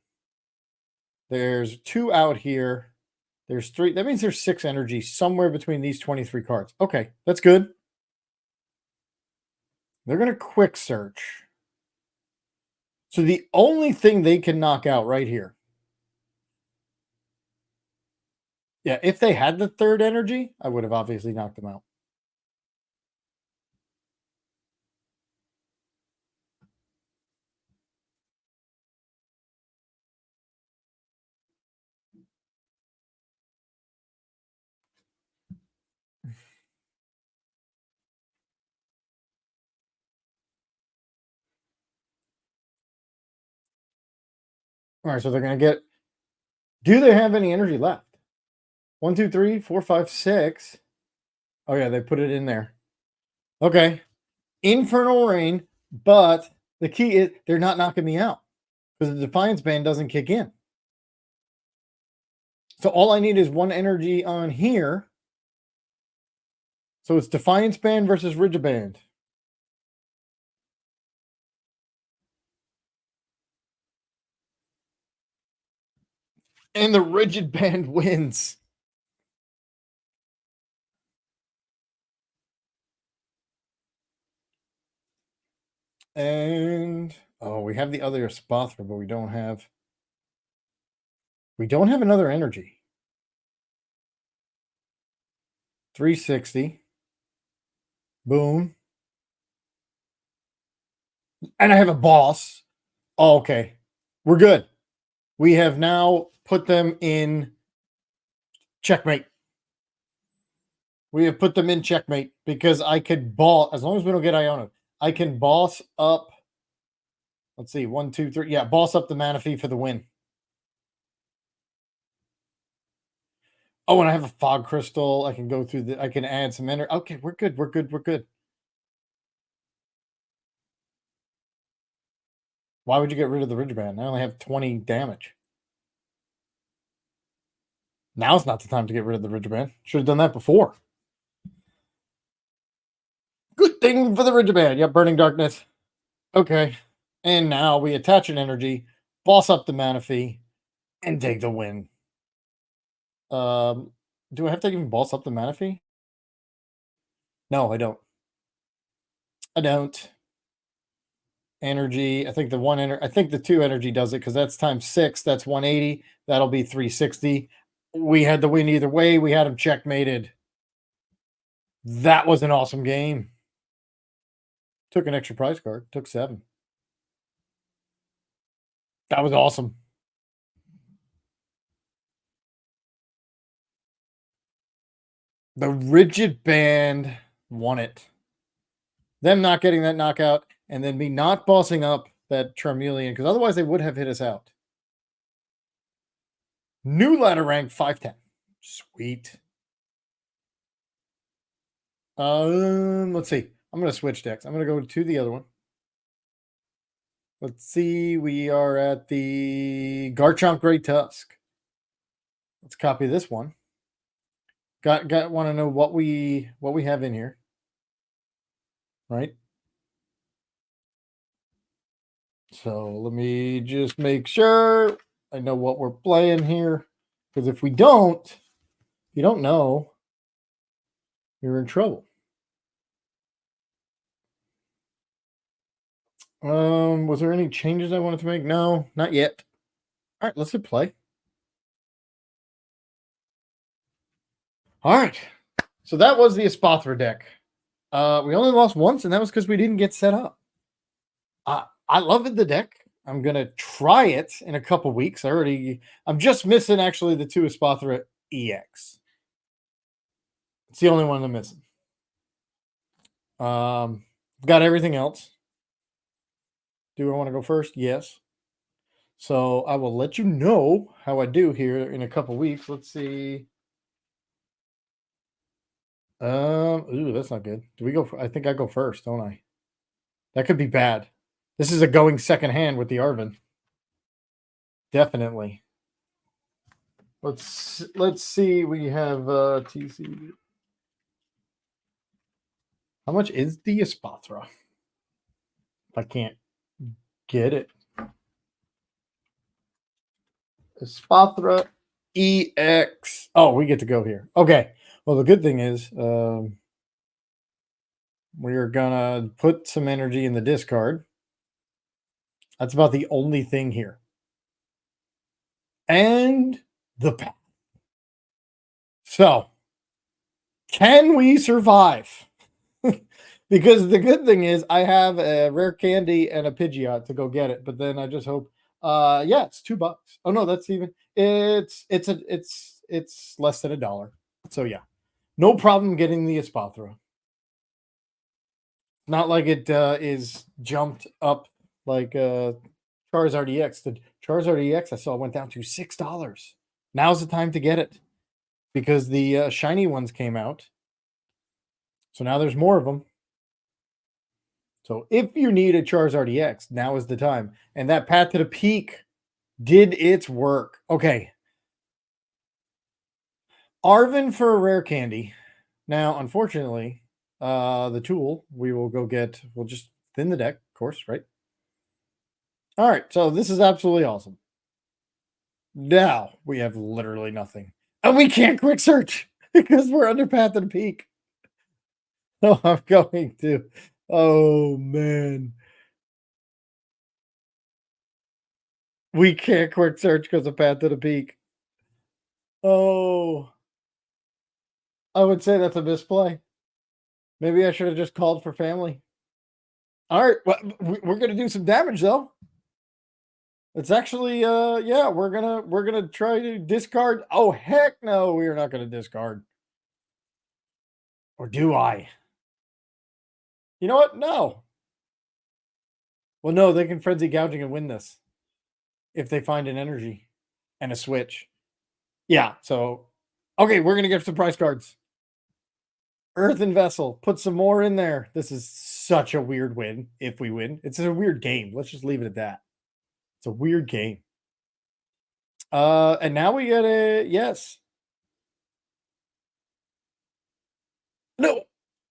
There's 2 out here. There's 3. That means there's 6 energy somewhere between these 23 cards. Okay, that's good. They're going to quick search. So the only thing they can knock out right here. Yeah, if they had the 3rd energy, I would have obviously knocked them out. All right, so they're going to get... Do they have any energy left? 1, 2, 3, 4, 5, 6. Oh, yeah, they put it in there. Okay. Infernal Rain, but the key is they're not knocking me out because the Defiance Band doesn't kick in. So all I need is 1 energy on here, So it's Defiance Band versus Rigid Band. And the Rigid Band wins. And oh, we have the other Spothra, but we don't have another energy. 360. Boom. And I have a boss. Oh, okay. We're good. We have now put them in checkmate. We have put them in checkmate because I could boss, as long as we don't get Iona, I can boss up. Let's see, 1, 2, 3. Yeah, boss up the Manaphy for the win. Oh, and I have a fog crystal. I can go through I can add some energy. Okay, we're good. We're good. We're good. Why would you get rid of the Ridge Band? I only have 20 damage. Now's not the time to get rid of the Ridge Band. Should have done that before. Good thing for the Ridge Band. Yep, Burning Darkness. Okay. And now we attach an energy, boss up the Manaphy, and take the win. Do I have to even boss up the Manaphy? No, I don't. I don't. Energy. I think the 2 energy does it because that's times 6. That's 180. That'll be 360. We had the win either way. We had him checkmated. That was an awesome game. Took an extra prize card. Took 7. That was awesome. The Rigid Band won it. Them not getting that knockout, and then me not bossing up that Charmeleon, because otherwise they would have hit us out. New ladder rank 510. Sweet. Let's see. I'm going to switch decks. I'm going to go to the other one. Let's see. We are at the Garchomp Great Tusk. Let's copy this one. Want to know what we have in here, right? So let me just make sure I know what we're playing here, because if you don't know, you're in trouble. Was there any changes I wanted to make? No, not yet. All right, let's hit play. All right. So that was the Espathra deck. We only lost once, and that was because we didn't get set up. I love the deck. I'm gonna try it in a couple weeks. I'm just missing actually the 2 Espathra EX. It's the only one I'm missing. Got everything else. Do I want to go first? Yes. So I will let you know how I do here in a couple weeks. Let's see. Ooh, that's not good. Do we go? I think I go first, don't I? That could be bad. This is a going second hand with the Arvin. Definitely. Let's see. We have TC. How much is the Espathra? If I can't get it. Espathra EX. Oh, we get to go here. Okay. Well, the good thing is we're gonna put some energy in the discard. That's about the only thing here. And the path. So, can we survive? Because the good thing is I have a rare candy and a Pidgeot to go get it, but then I just hope yeah, it's $2. Oh no, that's even it's less than $1. So yeah. No problem getting the Espathra. Not like it is jumped up like Charizard EX. The Charizard EX I saw went down to $6. Now's the time to get it because the shiny ones came out. So now there's more of them. So if you need a Charizard EX, now is the time. And that Path to the Peak did its work. Okay. Arvin for a rare candy. Now, unfortunately, the tool we will go get, we'll just thin the deck, of course, right? All right, so this is absolutely awesome. Now we have literally nothing. And we can't quick search because we're under Path of the Peak. So I'm going to. Oh, man. We can't quick search because of Path of the Peak. Oh, I would say that's a misplay. Maybe I should have just called for family. All right, well, we're gonna do some damage though. It's actually, yeah, we're gonna try to discard. Oh heck no, we are not gonna discard. Or do I? You know what? No. Well, no, they can frenzy gouging and win this if they find an energy and a switch. Yeah. So, okay, we're gonna get some price cards. Earthen Vessel. Put some more in there. This is such a weird win if we win. It's a weird game. Let's just leave it at that. It's a weird game. And now we get a yes. No,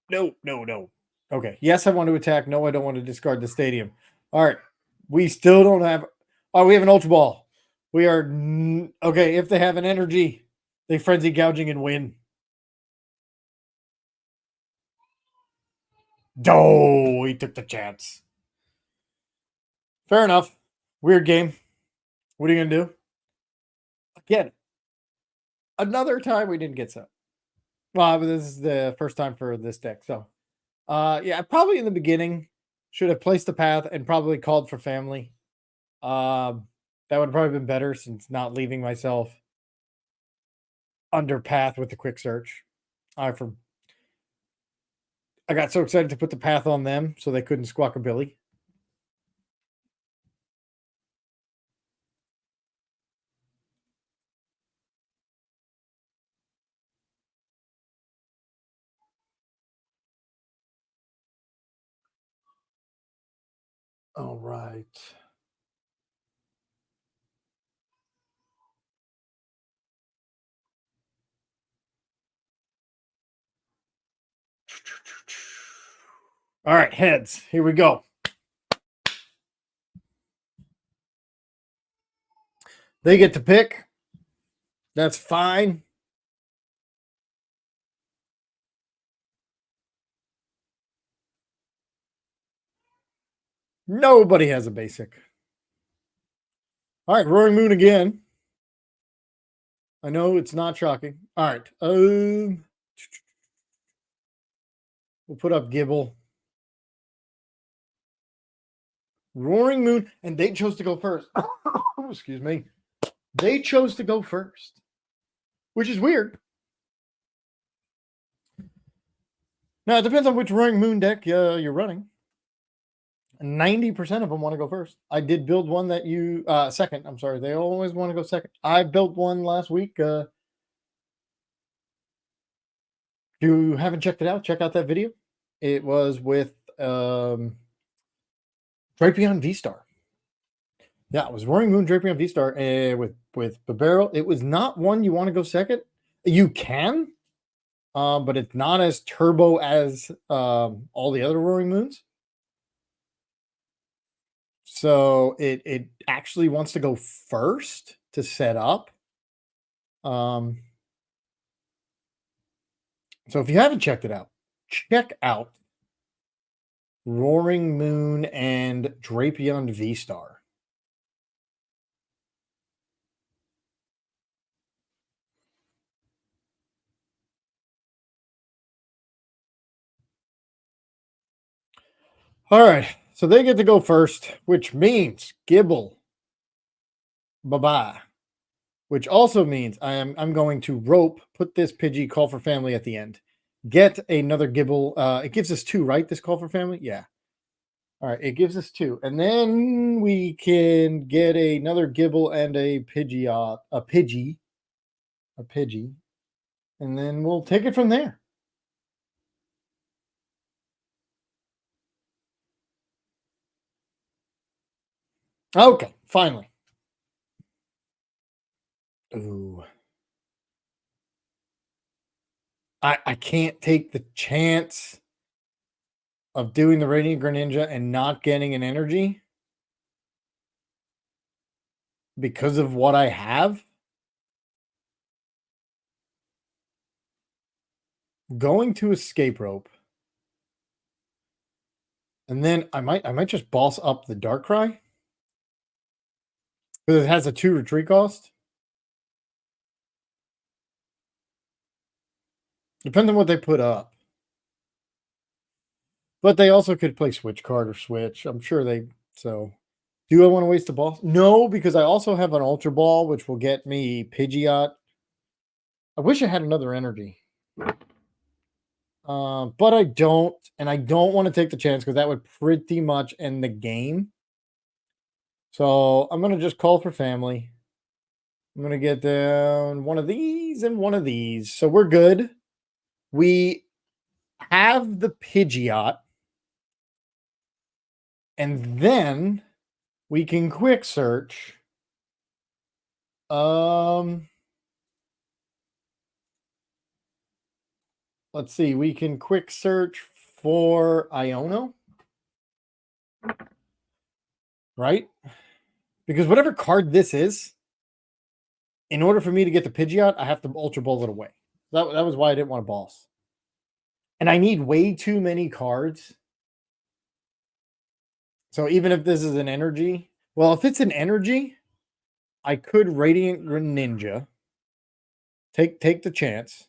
no, no, no. Okay. Yes, I want to attack. No, I don't want to discard the stadium. All right. We still don't have. Oh, we have an Ultra Ball. We are. Okay. If they have an energy, they frenzy gouging and win. Oh, he took the chance. Fair enough. Weird game. What are you going to do? Again, another time we didn't get set. Well, this is the first time for this deck. So, yeah, probably in the beginning should have placed the path and probably called for family. That would have probably been better since not leaving myself under path with the quick search. I got so excited to put the path on them so they couldn't squawk a billy. All right. All right, heads. Here we go. They get to pick. That's fine. Nobody has a basic. All right, Roaring Moon again. I know it's not shocking. All right. We'll put up Gibble. Roaring Moon, and they chose to go first. Excuse me. They chose to go first, which is weird. Now, it depends on which Roaring Moon deck you're running. 90% of them want to go first. I did build one that you second. I'm sorry. They always want to go second. I built one last week. If you haven't checked it out, check out that video. It was with Drapion V-Star. Yeah, it was Roaring Moon Drapion V-Star with Babero. It was not one you want to go second. You can, but it's not as turbo as all the other Roaring Moons. So it actually wants to go first to set up. So if you haven't checked it out, check out Roaring Moon and Drapion V-Star. All right, so they get to go first, which means Gibble. Bye-bye. Which also means I'm going to rope, put this Pidgey, call for family at the end. Get another Gibble. It gives us 2, right? This call for family? Yeah. All right, it gives us 2. And then we can get another Gibble and a Pidgey, a Pidgey. And then we'll take it from there. Okay, finally. Ooh. I can't take the chance of doing the Radiant Greninja and not getting an energy because of what I have. Going to Escape Rope. And then I might just boss up the Darkrai. Because it has a 2 retreat cost. Depends on what they put up. But they also could play Switch Card or Switch. I'm sure they so do I want to waste the ball? No, because I also have an Ultra Ball, which will get me Pidgeot. I wish I had another energy. But I don't, and I don't want to take the chance because that would pretty much end the game. So I'm gonna just call for family. I'm gonna get down one of these and one of these. So we're good. We have the Pidgeot, and then we can quick search. Let's see. We can quick search for Iono, right? Because whatever card this is, in order for me to get the Pidgeot, I have to Ultra Ball it away. That was why I didn't want a boss. And I need way too many cards. So even if this is an energy, well, if it's an energy, I could Radiant Greninja. Take the chance.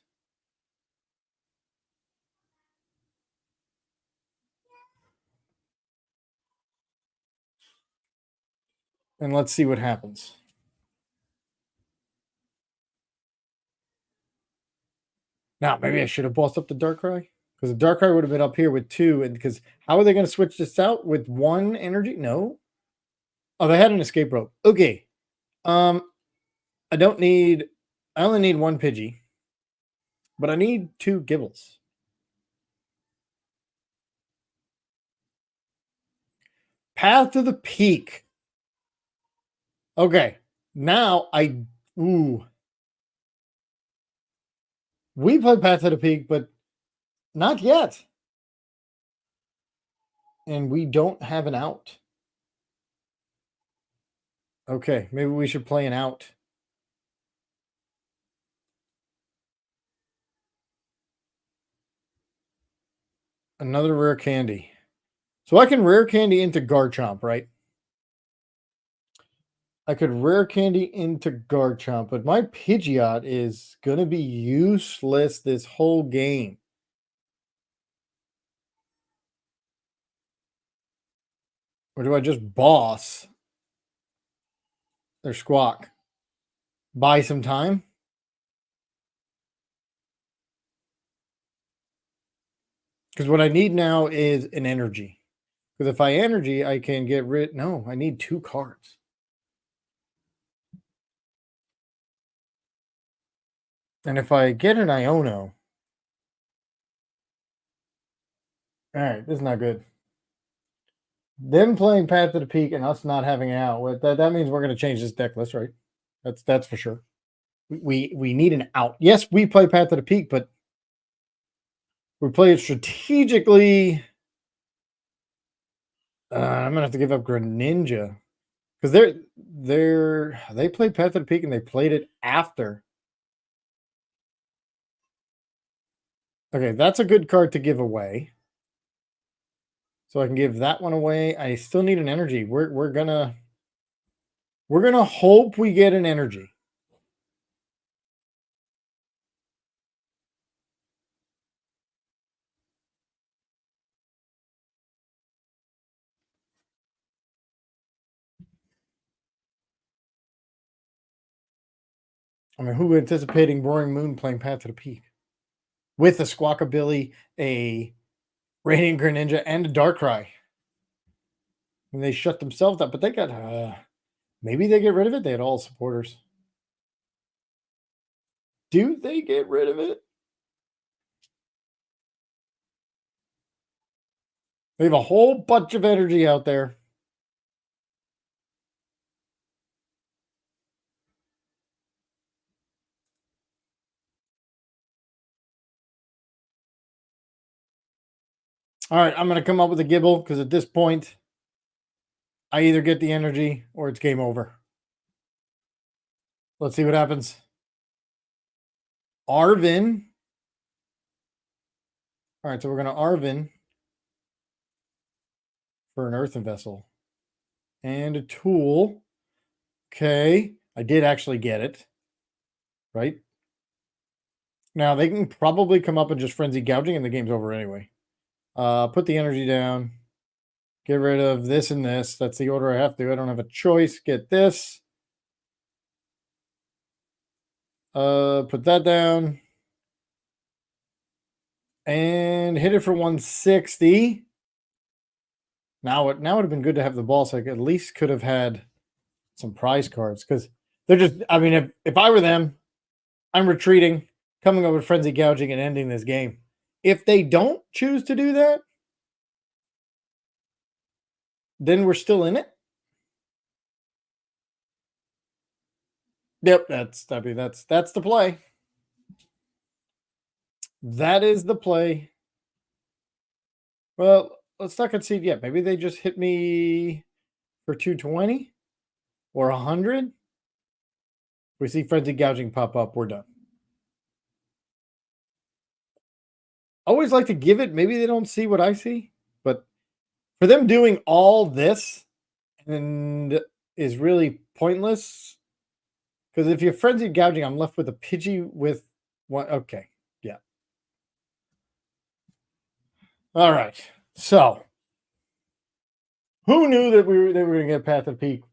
And let's see what happens. Now, maybe I should have bossed up the Darkrai. Because the Darkrai would have been up here with 2. And because how are they going to switch this out with 1 energy? No. Oh, they had an escape rope. Okay. I don't need I only need 1 Pidgey. But I need 2 Gibbles. Path to the Peak. Okay. Now ooh. We play Path to the Peak, but not yet. And we don't have an out. Okay, maybe we should play an out. Another rare candy. So I can rare candy into Garchomp, right? I could rare candy into Garchomp, but my Pidgeot is going to be useless this whole game. Or do I just boss their Squawk? Buy some time? Because what I need now is an energy. Because if I energy, I can get rid. No, I need 2 cards. And if I get an Iono. All right, this is not good. Them playing Path to the Peak and us not having an out. That means we're going to change this deck list, right? That's for sure. We need an out. Yes, we play Path to the Peak, but we play it strategically. I'm gonna have to give up Greninja because they played Path to the Peak and they played it after. Okay, that's a good card to give away. So I can give that one away. I still need an energy. We're gonna hope we get an energy. I mean, who anticipating Roaring Moon playing Path to the Peak with a Squawkabilly, a Radiant Greninja, and a Darkrai? And they shut themselves up, but they got maybe they get rid of it. They had all supporters. Do they get rid of it? They have a whole bunch of energy out there. All right, I'm going to come up with a Gibble because at this point, I either get the energy or it's game over. Let's see what happens. Arvin. All right, so we're going to Arvin for an earthen vessel. And a tool. Okay, I did actually get it. Right? Now, they can probably come up and just frenzy gouging and the game's over anyway. Put the energy down. Get rid of this and this. That's the order I have to. I don't have a choice. Get this. Put that down. And hit it for 160. Now it would have been good to have the ball, so I at least could have had some prize cards. Because they're just, I mean, if I were them, I'm retreating, coming over frenzy gouging, and ending this game. If they don't choose to do that, then we're still in it. Yep, that's the play. That is the play. Well, let's not concede yet. Maybe they just hit me for 220 or 100. We see frenzy gouging pop up. We're done. Always like to give it. Maybe they don't see what I see, but for them doing all this and is really pointless. Because if you're frenzy gouging, I'm left with a Pidgey with one. Okay, yeah. All right. So, who knew that they were going to get Path of Peak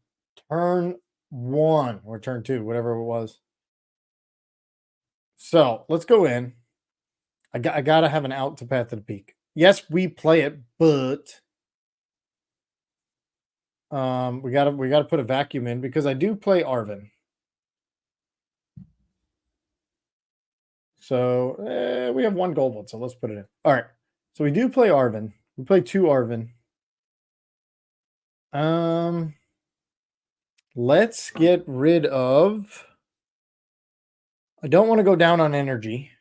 turn 1 or turn 2, whatever it was. So let's go in. I gotta have an out to Path of the Peak. Yes, we play it, but we gotta put a vacuum in because I do play Arvin. So we have 1 gold, so let's put it in. All right. So we do play Arvin. We play 2 Arvin. Let's get rid of. I don't want to go down on energy.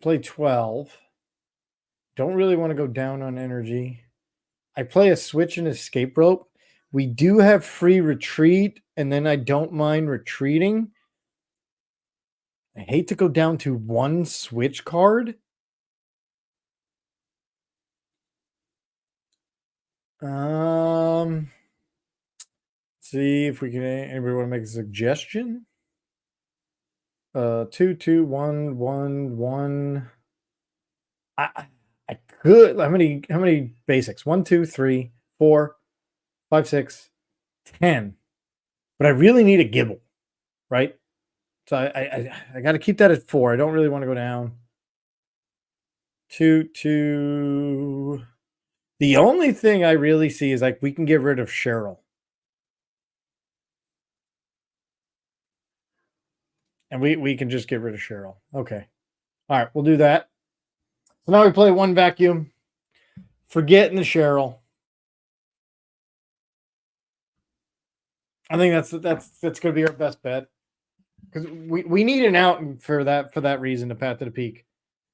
Play 12. Don't really want to go down on energy. I play a switch and escape rope. We do have free retreat, and then I don't mind retreating. I hate to go down to 1 switch card. See if we can. Anybody want to make a suggestion? 2, 2, 1, 1, 1. I could. How many basics? 1, 2, 3, 4, 5, 6, 10. But I really need a Gibble, right? So I got to keep that at 4. I don't really want to go down. 2, 2. The only thing I really see is like we can get rid of Cheryl. And we can just get rid of Cheryl. Okay. All right, we'll do that. So now we play 1 vacuum. Forgetting the Cheryl. I think that's going to be our best bet. Because we need an out for that reason to Path to the Peak.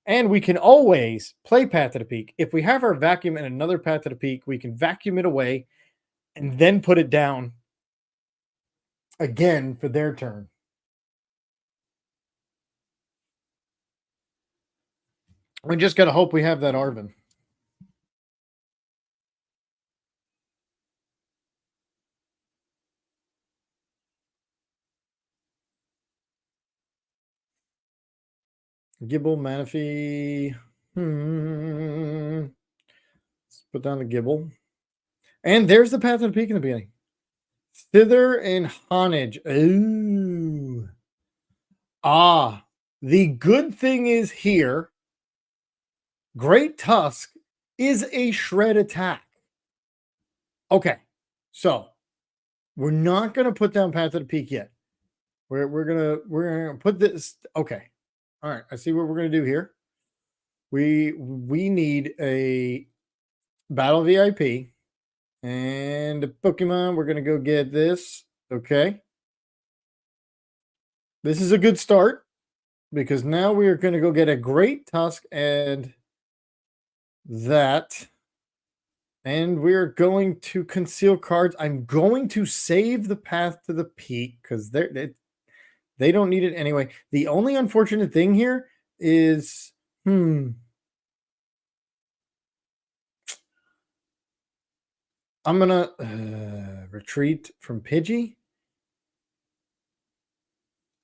And we can always play Path to the Peak. If we have our vacuum and another Path to the Peak, we can vacuum it away and then put it down again for their turn. We just got to hope we have that Arvin. Gibble, Manaphy. Let's put down the Gibble. And there's the Path to the Peak in the beginning. Thither and Honage. Ooh. The good thing is here, Great Tusk is a shred attack. Okay, so we're not going to put down Path to the Peak yet. We're gonna put this. Okay, all right. I see what we're gonna do here. We need a battle VIP and a Pokemon. We're gonna go get this. Okay, this is a good start because now we are gonna go get a Great Tusk and that. And we're going to conceal cards. I'm going to save the path to the peak because they don't need it anyway. The only unfortunate thing here is, I'm gonna retreat from Pidgey.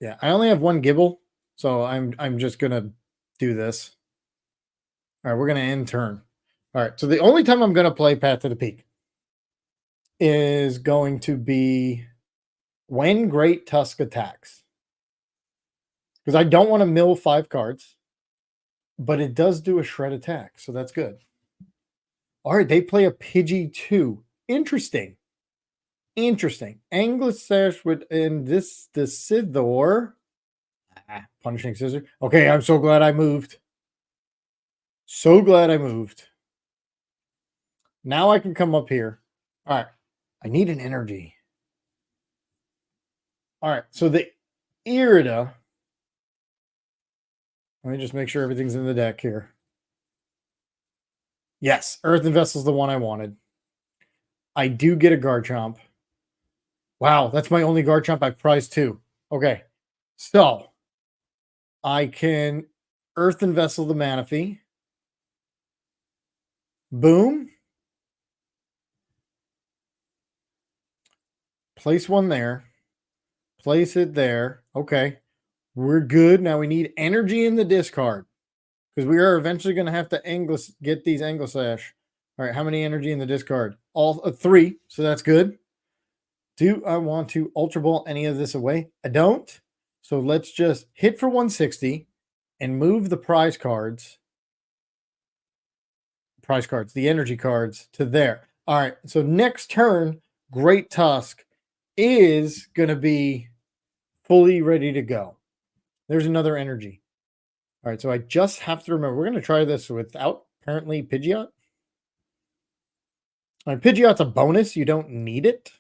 Yeah, I only have one Gibble, so I'm just gonna do this. All right, we're gonna end turn. All right, so the only time I'm gonna play Path to the Peak is going to be when Great Tusk attacks, because I don't want to mill 5 cards, but it does do a shred attack, so that's good. All right, they play a Pidgey 2. Interesting. Interesting. Anglersash would end this Decidor. Punishing Scissor. Okay, I'm so glad I moved. So glad I moved. Now I can come up here. All right. I need an energy. All right. So the Irida. Let me just make sure everything's in the deck here. Yes, Earthen Vessel's the one I wanted. I do get a Garchomp. Wow, that's my only Garchomp I've prized too. Okay. So I can Earthen Vessel the Manaphy. Boom. Place one there. Place it there. Okay. We're good. Now we need energy in the discard because we are eventually going to have to get these Anglersash. All right. How many energy in the discard? All 3. So that's good. Do I want to Ultra Ball any of this away? I don't. So let's just hit for 160 and move the prize cards, the energy cards to there. All right. So next turn, Great Tusk is going to be fully ready to go. There's another energy. All right. So I just have to remember, we're going to try this without apparently Pidgeot. All right. Pidgeot's a bonus. You don't need it.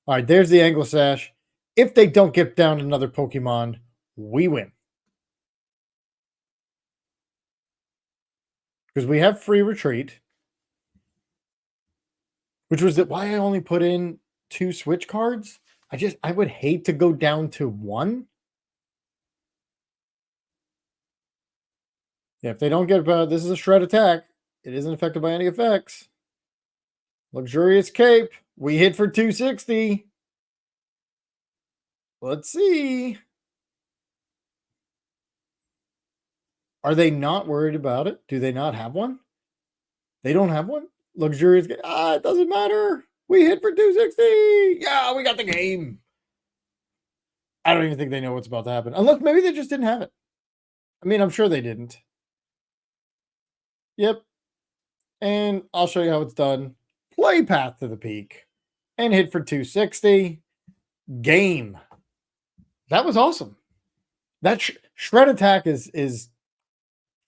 All right. There's the Anglersash. If they don't get down another Pokemon, we win. Because we have free retreat, which was why I only put in 2 switch cards. I would hate to go down to 1. Yeah, if they don't get this is a shred attack. It isn't affected by any effects. Luxurious Cape. We hit for 260. Let's see. Are they not worried about it? Do they not have one? They don't have one? Luxurious. It doesn't matter. We hit for 260. Yeah, we got the game. I don't even think they know what's about to happen. Unless maybe they just didn't have it. I mean, I'm sure they didn't. Yep. And I'll show you how it's done. Play Path to the Peak and hit for 260. Game. That was awesome. That shred attack is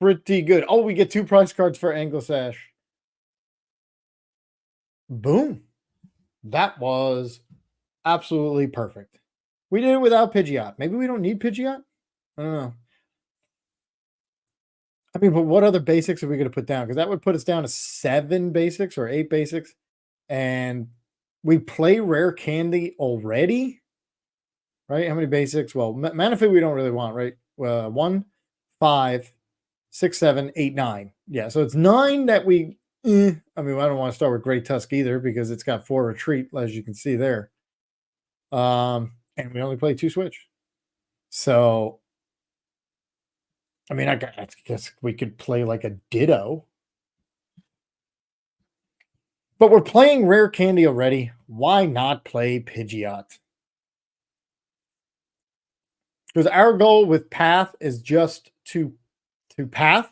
pretty good. Oh, we get 2 prize cards for Anglersash. Boom. That was absolutely perfect. We did it without Pidgeot. Maybe we don't need Pidgeot? I don't know. I mean, but what other basics are we going to put down? Because that would put us down to 7 basics or 8 basics. And we play Rare Candy already, right? How many basics? Well, Manaphy we don't really want, right? 1, 5, 6, 7, 8, 9. Yeah, so it's 9 that we. I mean, I don't want to start with Great Tusk either because it's got 4 retreat, as you can see there. And we only play 2 switch. So, I mean, I guess we could play like a Ditto. But we're playing Rare Candy already. Why not play Pidgeot? Because our goal with Path is just to Path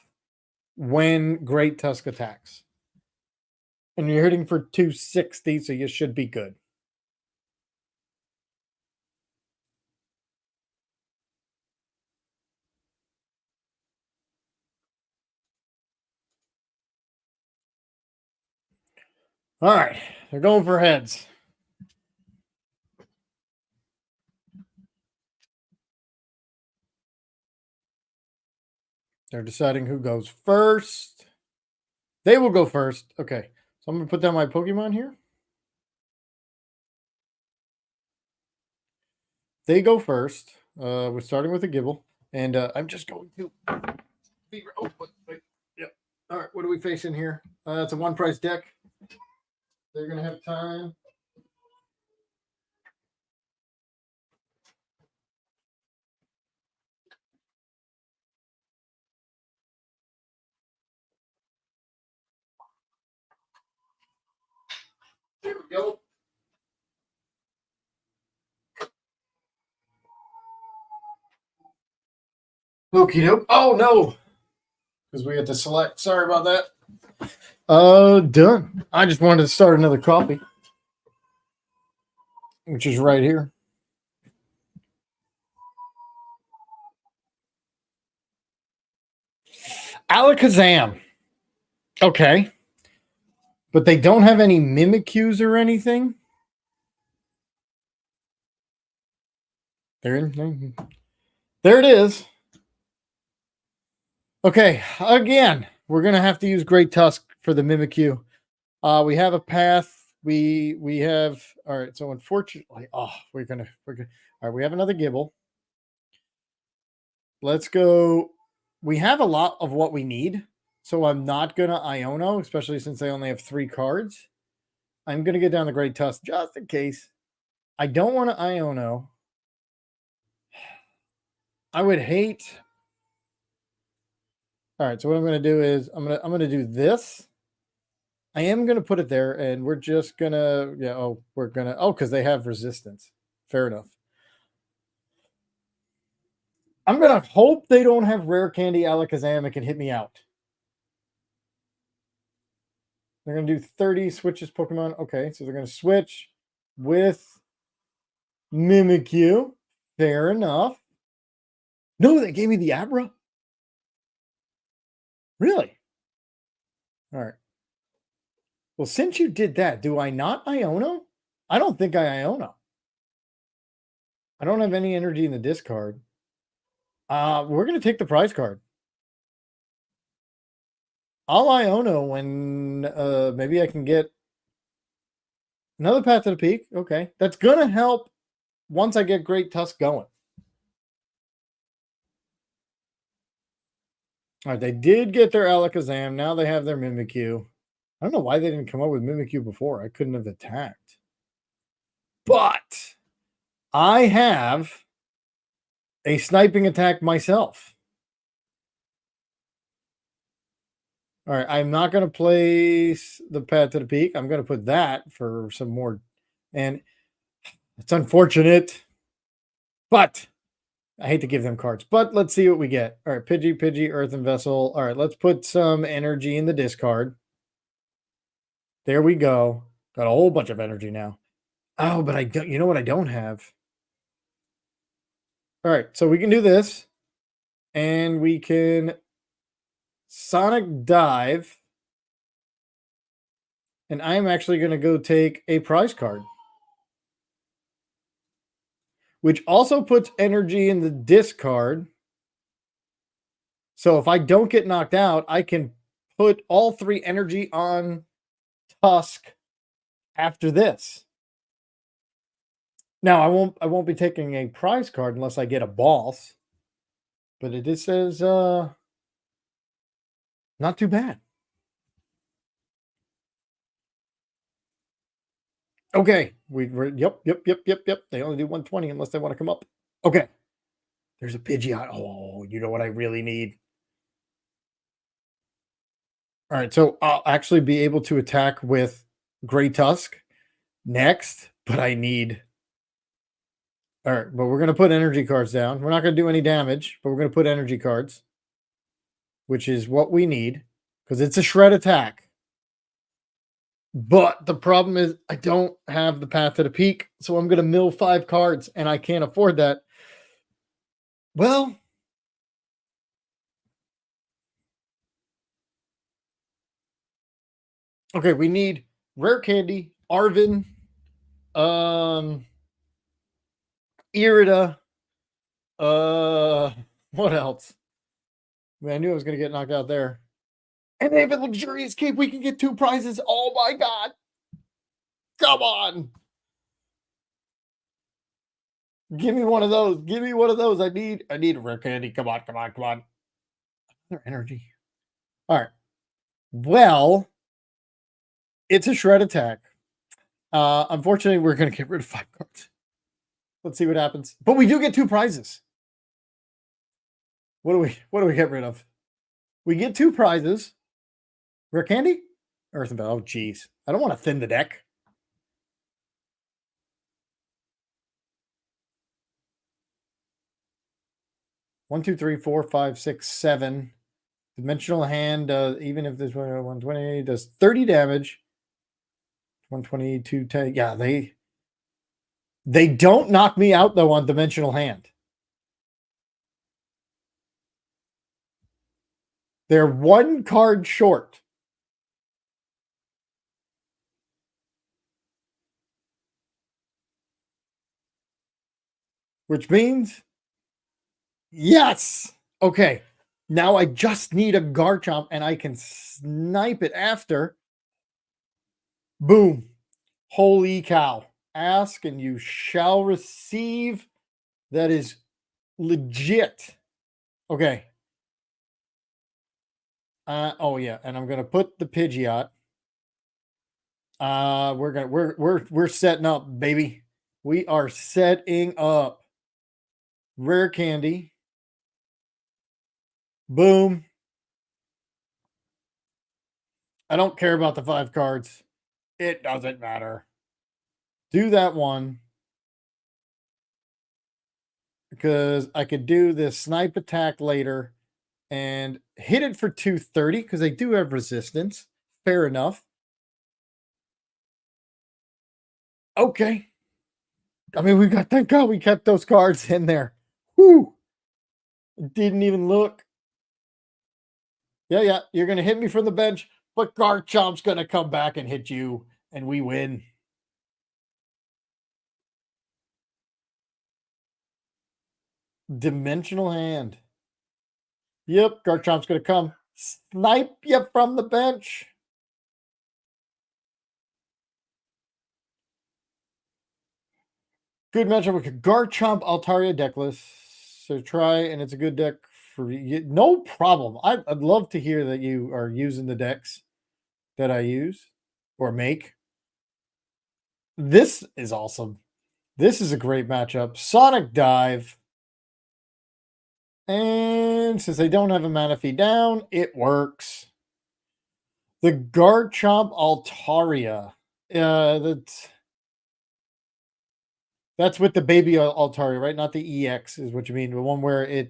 when Great Tusk attacks. And you're hitting for 260, so you should be good. All right, they're going for heads. They're deciding who goes first. They will go first. Okay. So I'm going to put down my Pokemon here. They go first. We're starting with a Gibble. And I'm just going to... Oh, wait. Yep. All right. What are we facing here? It's a one-price deck. They're going to have time. There we go. Okie doke. Oh, no. Because we had to select. Sorry about that. Done. I just wanted to start another coffee, which is right here. Alakazam. Okay. But they don't have any Mimikyus or anything. There it is. Okay, again, we're gonna have to use Great Tusk for the Mimikyu. We have a path. We have all right. So unfortunately, we're gonna all right. We have another Gibble. Let's go. We have a lot of what we need, so I'm not gonna Iono, especially since they only have 3 cards. I'm gonna get down the Great Tusk just in case. I don't want to Iono. I would hate. All right, so what I'm going to do is I'm going to do this. I am going to put it there, and we're just going to because they have resistance. Fair enough. I'm going to hope they don't have Rare Candy Alakazam and can hit me out. They're going to do 30 switches Pokemon. Okay, so they're going to switch with Mimikyu. Fair enough. No, they gave me the Abra. Really? All right. Well, since you did that, do I not Iono? I don't think I Iono. I don't have any energy in the discard. We're going to take the prize card. I'll Iono when maybe I can get another Path to the Peak. Okay. That's going to help once I get Great Tusk going. All right. They did get their Alakazam. Now they have their Mimikyu. I don't know why they didn't come up with Mimikyu before. I couldn't have attacked. But I have a sniping attack myself. All right, I'm not going to place the Path to the Peak. I'm going to put that for some more. And it's unfortunate, but I hate to give them cards. But let's see what we get. All right, Pidgey, Earthen Vessel. All right, let's put some energy in the discard. There we go. Got a whole bunch of energy now. Oh, but I don't. You know what I don't have? All right, so we can do this. And we can Sonic Dive. And I'm actually going to go take a prize card, which also puts energy in the discard. So if I don't get knocked out, I can put all 3 energy on Tusk after this. Now I won't be taking a prize card unless I get a boss. But it just says not too bad. Okay. Yep. They only do 120 unless they want to come up. Okay. There's a Pidgeot. Oh, you know what I really need? All right, so I'll actually be able to attack with Great Tusk next, but I need. All right, but we're going to put energy cards down. We're not going to do any damage, but we're going to put energy cards, which is what we need because it's a shred attack. But the problem is I don't have the Path to the Peak, so I'm going to mill 5 cards, and I can't afford that. Well, okay, we need Rare Candy, Arvin, Irida, what else? I mean, I knew I was going to get knocked out there. And they have a luxurious cape. We can get 2 prizes. Oh my god. Come on. Give me one of those. Give me one of those. I need a rare candy. Come on, come on, come on. Another energy. All right. Well, it's a shred attack. Unfortunately, we're going to get rid of 5 cards. Let's see what happens. But we do get 2 prizes. What do we get rid of? We get 2 prizes. Rare candy? Earth and Bell. Oh, geez. I don't want to thin the deck. One, two, three, four, five, six, 7. Dimensional hand, even if this 120 does 30 damage. 122, 10. Yeah, they don't knock me out though on dimensional hand. They're 1 card short. Which means, yes. Okay. Now I just need a Garchomp and I can snipe it after. Boom. Holy cow. Ask and you shall receive. That is legit. Okay. Oh yeah, and I'm gonna put the Pidgeot. We're setting up, baby. We are setting up. Rare candy. Boom. I don't care about the 5 cards. It doesn't matter. Do that one. Because I could do this snipe attack later and hit it for 230 because they do have resistance. Fair enough. Okay. I mean, thank God we kept those cards in there. Whoo. Didn't even look. Yeah. You're going to hit me from the bench, but Garchomp's going to come back and hit you, and we win. Dimensional hand. Yep, Garchomp's going to come snipe you from the bench. Good matchup with Garchomp, Altaria deckless. So try, and it's a good deck for you. No problem. I'd love to hear that you are using the decks that I use or make. This is awesome. This is a great matchup. Sonic Dive. And since they don't have a Manaphy down, it works. The Garchomp Altaria. That's with the baby Altaria, right? Not the EX is what you mean. The one where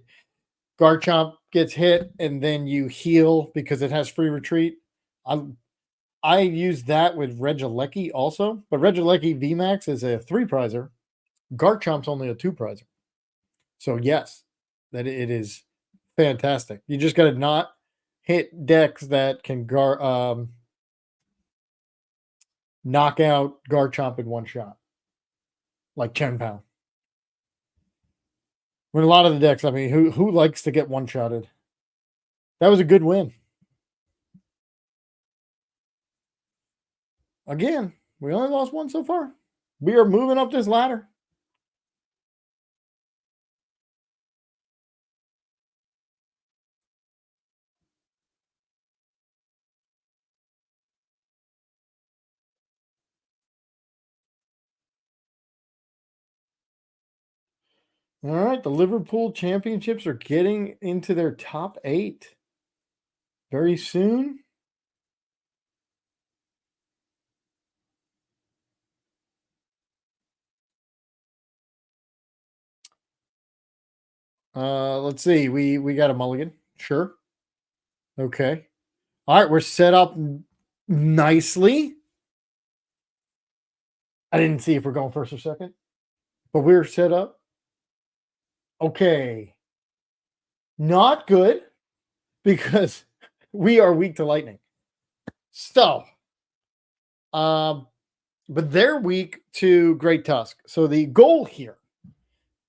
Garchomp gets hit and then you heal because it has free retreat. I use that with Regieleki also, but Regieleki VMAX is a 3 prizer. Garchomp's only a 2 prizer. So yes, that it is fantastic. You just got to not hit decks that can knock out Garchomp in 1 shot, like Chien-Pao. When a lot of the decks, I mean, who likes to get 1-shotted? That was a good win. Again, we only lost 1 so far. We are moving up this ladder. All right, the Liverpool Championships are getting into their top 8 very soon. Let's see. We got a mulligan. Sure. Okay. All right, we're set up nicely. I didn't see if we're going first or second, but we're set up. Okay. Not good because we are weak to lightning. So, but they're weak to Great Tusk. So the goal here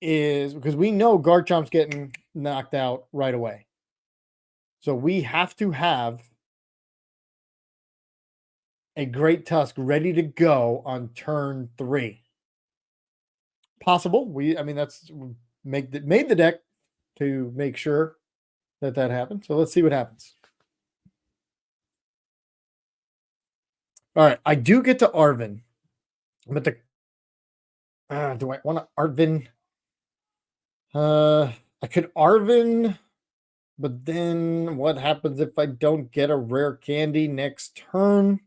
is because we know Garchomp's getting knocked out right away. So we have to have a Great Tusk ready to go on turn 3. Possible. I mean, that's made the deck to make sure that happened. So let's see what happens. All right, I do get to Arvin, but do I want to Arvin? I could Arvin, but then what happens if I don't get a rare candy next turn?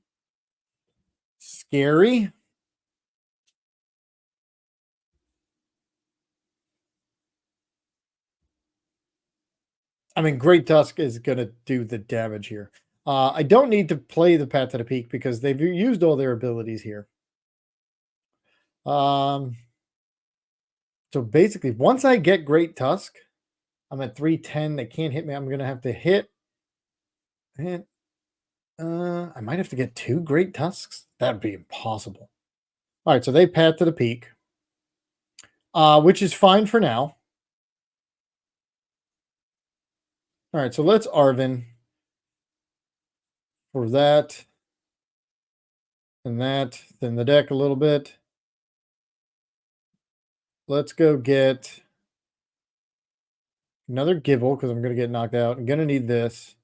Scary. I mean, Great Tusk is going to do the damage here. I don't need to play the Path to the Peak because they've used all their abilities here. So basically, once I get Great Tusk, I'm at 310. They can't hit me. I'm going to have to hit. And I might have to get 2 Great Tusks. That'd be impossible. All right, so they Path to the Peak, which is fine for now. All right, so let's Arvin for that and that. Then the deck a little bit. Let's go get another Gibble because I'm going to get knocked out. I'm going to need this.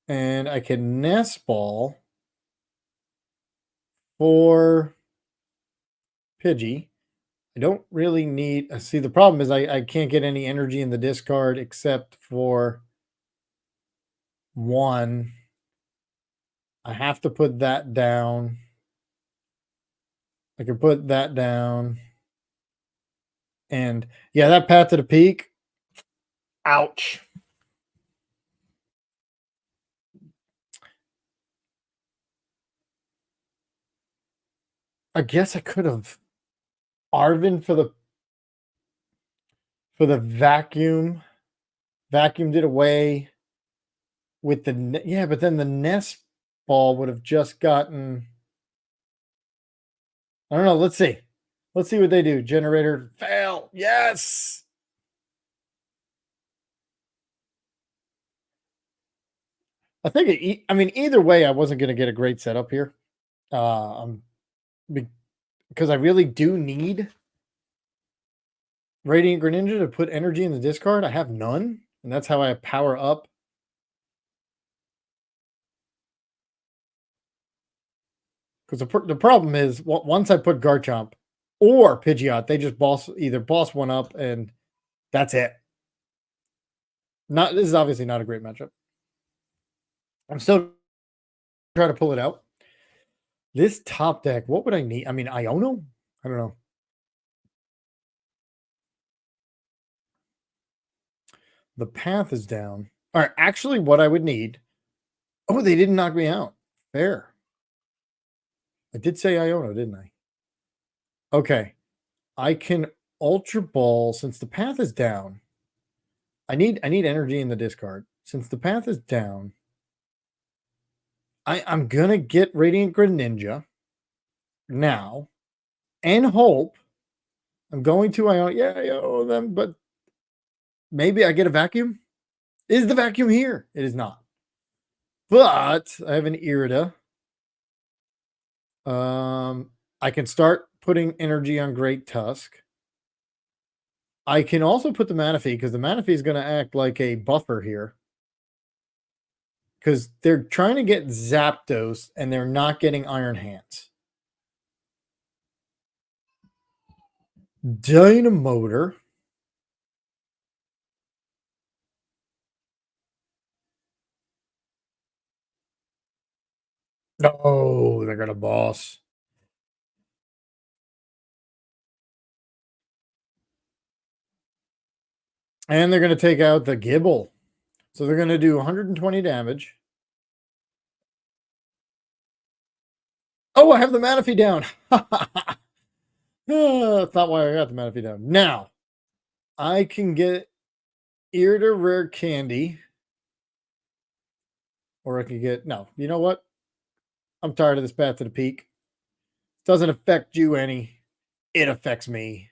And I can Nest Ball for Pidgey. I don't really need... See, the problem is I can't get any energy in the discard except for 1. I have to put that down. I can put that down. And yeah, that Path to the Peak. Ouch. I guess I could have Arvin for the vacuum. Vacuumed it away with the... Yeah, but then the Nest Ball would have just gotten... I don't know. Let's see. Let's see what they do. Generator. Fail. Yes. I think, I mean, either way, I wasn't going to get a great setup here. Because I really do need Radiant Greninja to put energy in the discard. I have none, and that's how I power up. Because the problem is, once I put Garchomp or Pidgeot, they just either boss one up, and that's it. This is obviously not a great matchup. I'm still trying to pull it out. This top deck, what would I need? I mean, Iono? I don't know. The path is down. All right, actually, what I would need... Oh, they didn't knock me out. Fair. I did say Iono, didn't I? Okay. I can Ultra Ball since the path is down. I need energy in the discard. Since the path is down, I'm gonna get Radiant Greninja now and hope I'm going to Iono. Yeah, I owe them, but maybe I get a vacuum. Is the vacuum here? It is not. But I have an Irida. I can start putting energy on Great Tusk. I can also put the Manaphy because the Manaphy is going to act like a buffer here. Because they're trying to get Zapdos and they're not getting Iron Hands. Dynamotor. No, they're going to boss. And they're going to take out the Gibble. So they're going to do 120 damage. Oh, I have the Manaphy down. That's not why I got the Manaphy down. Now, I can get Irida Rare Candy. Or I could get... No, you know what? I'm tired of this Path to the Peak. Doesn't affect you any. It affects me.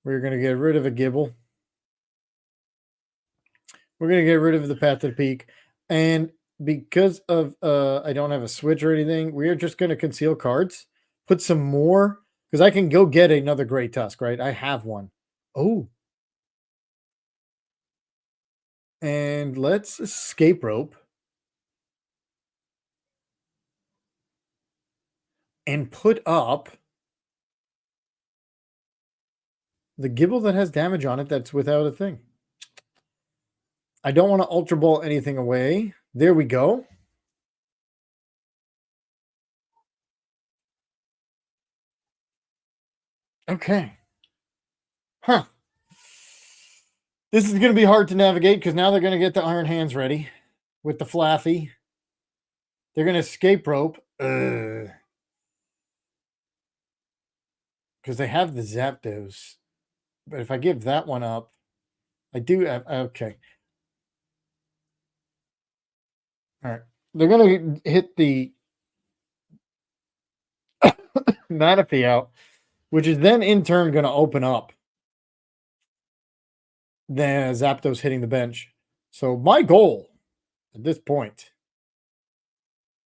We're going to get rid of a Gibble. We're going to get rid of the Path to the Peak. And because of I don't have a switch or anything, we are just going to conceal cards. Put some more, because I can go get another Great Tusk, right? I have one. Oh. And let's escape rope. And put up the Gibble that has damage on it that's without a thing. I don't want to Ultra Ball anything away. There we go. Okay. Huh. This is going to be hard to navigate because now they're going to get the Iron Hands ready with the Flaffy. They're going to escape rope. Because they have the Zapdos. But if I give that one up, I do have... Okay. All right. They're going to hit the Manaphy out, which is then in turn going to open up the Zapdos hitting the bench. So my goal at this point,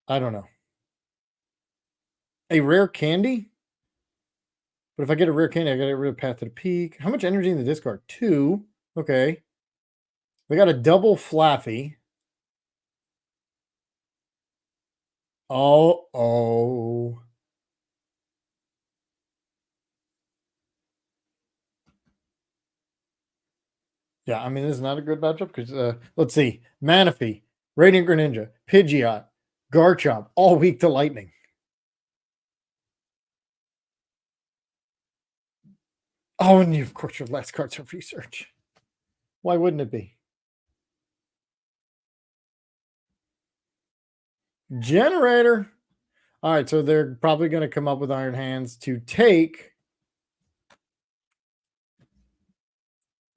I don't know. A rare candy? But if I get a rare candy, I got to get rid of Path to the Peak. How much energy in the discard? 2. Okay. We got a double Flaffy. Oh. Yeah, I mean, this is not a good matchup because, let's see. Manaphy, Radiant Greninja, Pidgeot, Garchomp, all weak to Lightning. Oh, and of course, your last card's of research. Why wouldn't it be? Generator. All right, so they're probably going to come up with Iron Hands to take.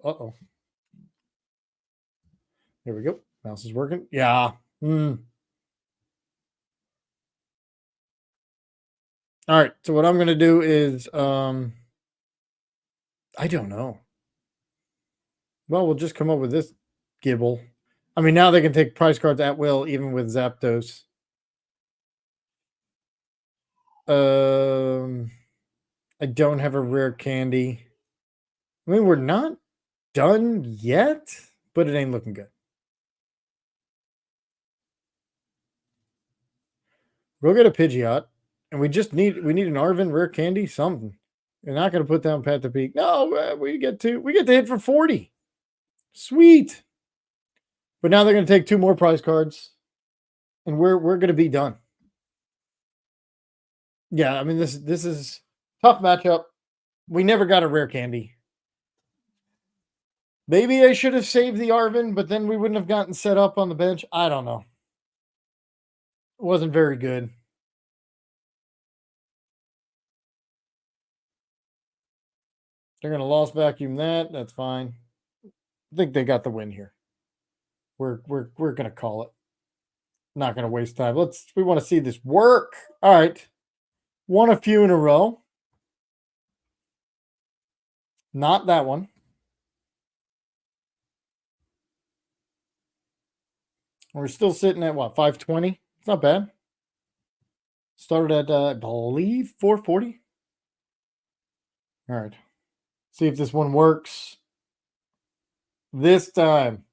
Uh-oh. Here we go. Mouse is working. Yeah. All right, so what I'm going to do is, I don't know. Well, we'll just come up with this Gibble. I mean, now they can take prize cards at will, even with Zapdos. I don't have a rare candy. I mean, we're not done yet, but it ain't looking good. We'll get a Pidgeot, and we need an Arvin rare candy, something. You're not going to put down Pat the Peak. No, we get to hit for 40. Sweet. But now they're going to take 2 more prize cards, and we're going to be done. Yeah, I mean this is tough matchup. We never got a rare candy. Maybe I should have saved the Arvin, but then we wouldn't have gotten set up on the bench. I don't know. It wasn't very good. They're going to loss vacuum that. That's fine. I think they got the win here. We're going to call it. Not going to waste time. We want to see this work. All right. Won a few in a row. Not that one. We're still sitting at what, 520? It's not bad. Started at I believe 440. All right. See if this one works. This time.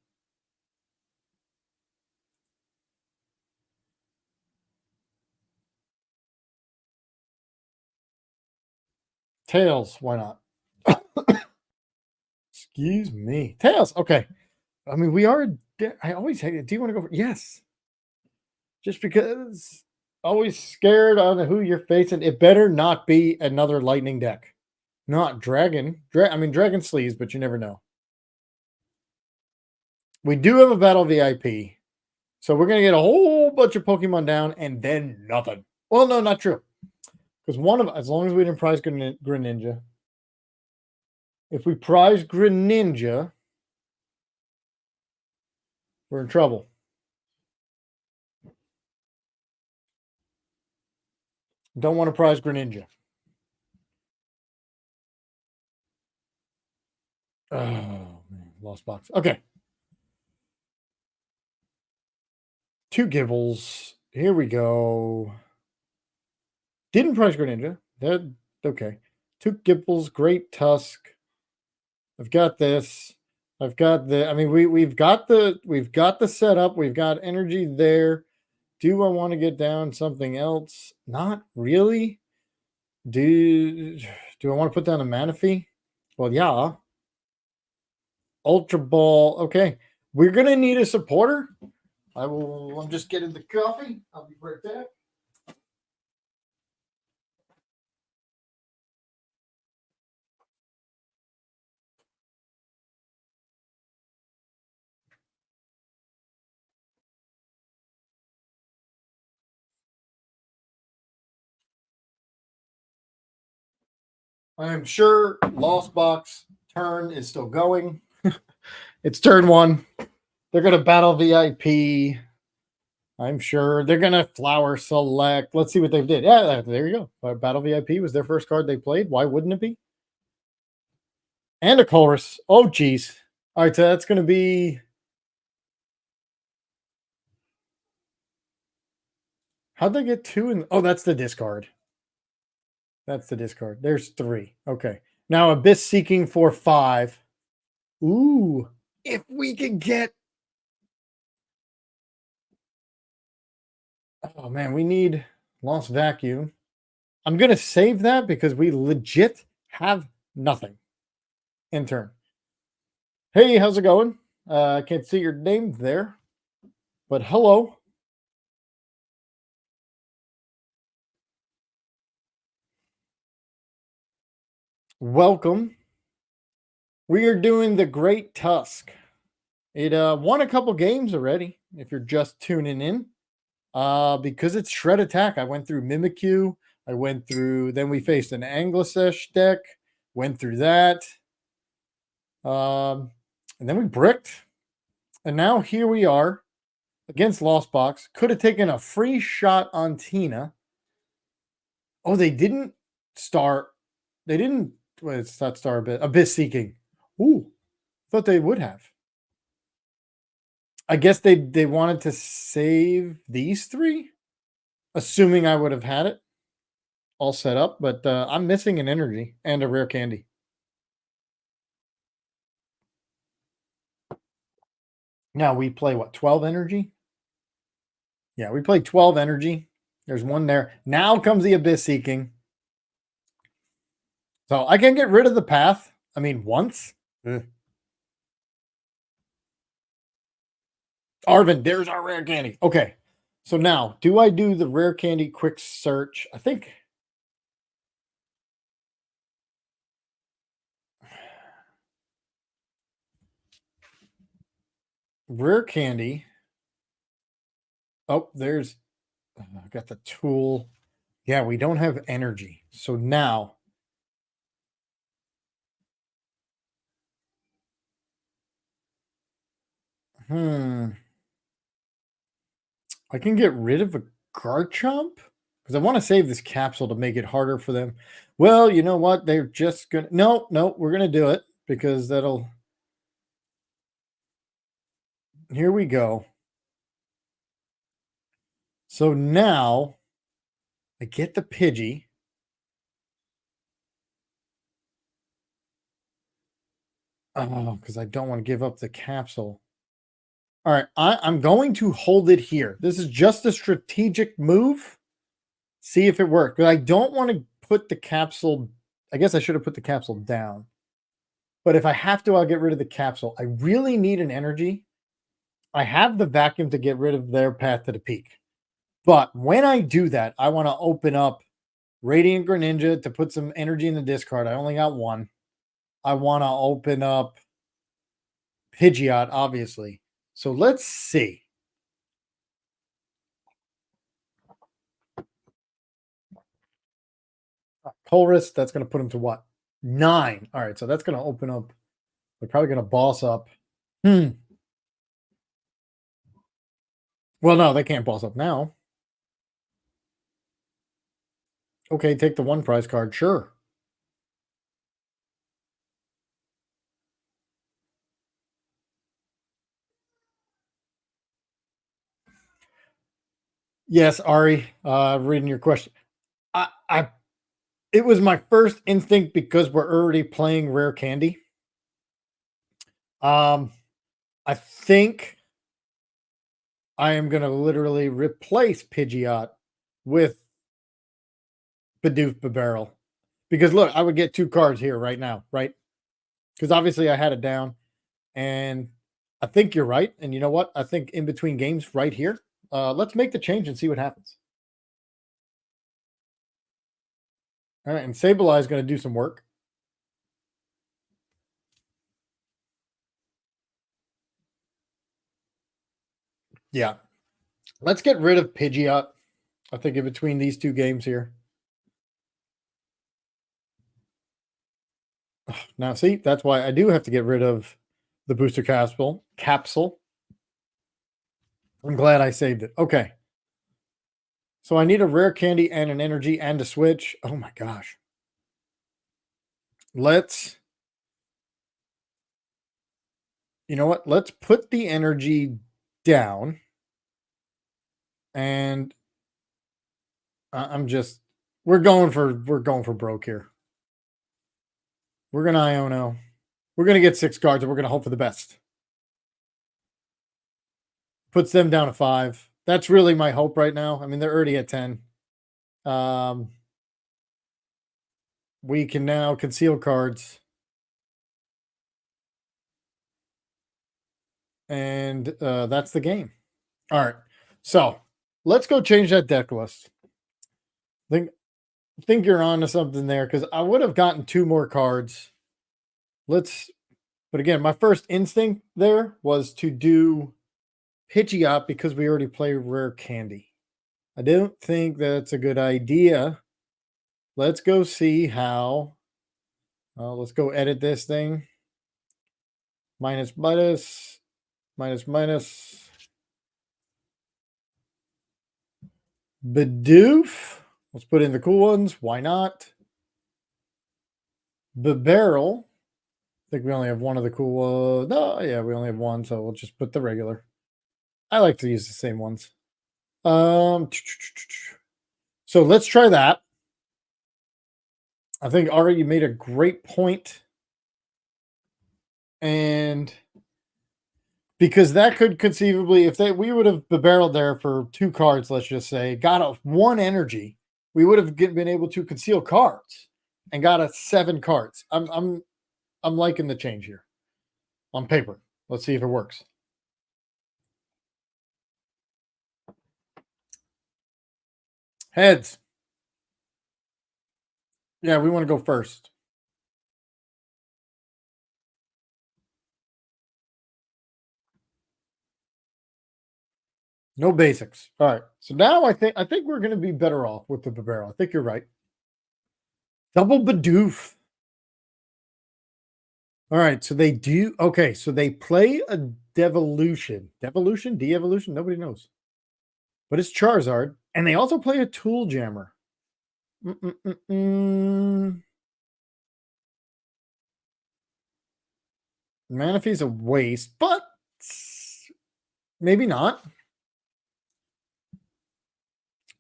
Tails, why not? Excuse me. Tails, okay. I mean, we are. I always hate it. Do you want to go for? Yes. Just because. Always scared on who you're facing. It better not be another lightning deck. Not dragon. I mean, dragon sleeves, but you never know. We do have a battle VIP. So we're going to get a whole bunch of Pokemon down and then nothing. Well, no, not true. Because as long as we didn't prize Greninja. If we prize Greninja, we're in trouble. Don't want to prize Greninja. Oh, man. Lost box. Okay. 2 Gibbles. Here we go. Didn't price Greninja. That okay. 2 Gibbles, Great Tusk. I've got this. I've got the. I mean, we've got the setup. We've got energy there. Do I want to get down something else? Not really. Do I want to put down a Manaphy? Well, yeah. Ultra Ball. Okay. We're gonna need a supporter. I'm just getting the coffee. I'll be right back. I'm sure Lost Box turn is still going. It's turn 1. They're gonna battle VIP. I'm sure they're gonna flower select. Let's see what they did. Yeah, there you go. Battle VIP was their first card they played. Why wouldn't it be? And a chorus. Oh, geez. All right, so that's gonna be. How'd they get 2? And oh, that's the discard. That's the discard. There's 3. Okay. Now Abyss Seeking for 5. Ooh. If we can get. Oh man, we need Lost Vacuum. I'm gonna save that because we legit have nothing in turn. Hey, how's it going? I can't see your name there, but hello. Welcome. We are doing the Great Tusk. It won a couple games already. If you're just tuning in, because it's Shred Attack. I went through Mimikyu. I went through. Then we faced an Anglasesh deck. Went through that. And then we bricked. And now here we are against Lost Box. Could have taken a free shot on Tina. Oh, they didn't start. They didn't. Well, it's not Star Abyss Seeking. Ooh, thought they would have. I guess they wanted to save these 3, assuming I would have had it all set up. But I'm missing an energy and a rare candy. Now we play what 12 energy? Yeah, we play 12 energy. There's one there. Now comes the Abyss Seeking. So I can get rid of the path. I mean, once. Arvin, there's our rare candy. Okay. So now, do I do the rare candy quick search? I think. Rare candy. Oh, there's. I got the tool. Yeah, we don't have energy. So now. I can get rid of a Garchomp because I want to save this capsule to make it harder for them. Well, you know what? They're just gonna. No, we're gonna do it because that'll. Here we go. So now I get the Pidgey. Oh, because I don't want to give up the capsule. All right, I'm going to hold it here. This is just a strategic move. See if it worked. But I don't want to put the capsule. I guess I should have put the capsule down. But if I have to, I'll get rid of the capsule. I really need an energy. I have the vacuum to get rid of their path to the peak. But when I do that, I want to open up Radiant Greninja to put some energy in the discard. I only got 1. I want to open up Pidgeot, obviously. So let's see. Colress, that's going to put him to what? 9. All right, so that's going to open up. They're probably going to boss up. Well, no, they can't boss up now. Okay, take the 1 prize card. Sure. Yes, Ari, reading your question. I it was my first instinct because we're already playing rare candy. Um, I think I am gonna literally replace Pidgeot with Bidoof Barrel. Because look, I would get 2 cards here right now, right? Because obviously I had it down, and I think you're right. And you know what? I think in between games right here, let's make the change and see what happens. All right, and Sableye is going to do some work. Yeah, let's get rid of Pidgeot. I think in between these 2 games here. Now, see, that's why I do have to get rid of the booster capsule. I'm glad I saved it. Okay. So I need a rare candy and an energy and a switch. Oh my gosh. Let's, you know what? Let's put the energy down. And I'm just, we're going for broke here. We're going to Iono. We're going to get 6 cards and we're going to hope for the best. Puts them down to 5. That's really my hope right now. I mean, they're already at 10. We can now conceal cards. And that's the game. All right. So let's go change that deck list. Think you're on to something there because I would have gotten 2 more cards. But again, my first instinct there was to do Pidgeot because we already play rare candy. I don't think that's a good idea. Let's go see how. Let's go edit this thing. Minus. Bidoof. Let's put in the cool ones. Why not? Barrel. I think we only have one of the cool ones. No, yeah, we only have one, so we'll just put the regular. I like to use the same ones. So let's try that. I think Ari, you made a great point. And because that could conceivably, if we would have barreled there for 2 cards, let's just say, got a 1 energy, we would have been able to conceal cards and got a 7 cards. I'm liking the change here on paper. Let's see if it works. Heads. Yeah, we want to go first. No basics. All right. So now I think we're going to be better off with the barrel. I think you're right. Double Bidoof. All right. So they do. Okay. So they play a Devolution. Devolution? De-evolution? Nobody knows. But it's Charizard. And they also play a Tool Jammer. Manaphy's a waste, but maybe not.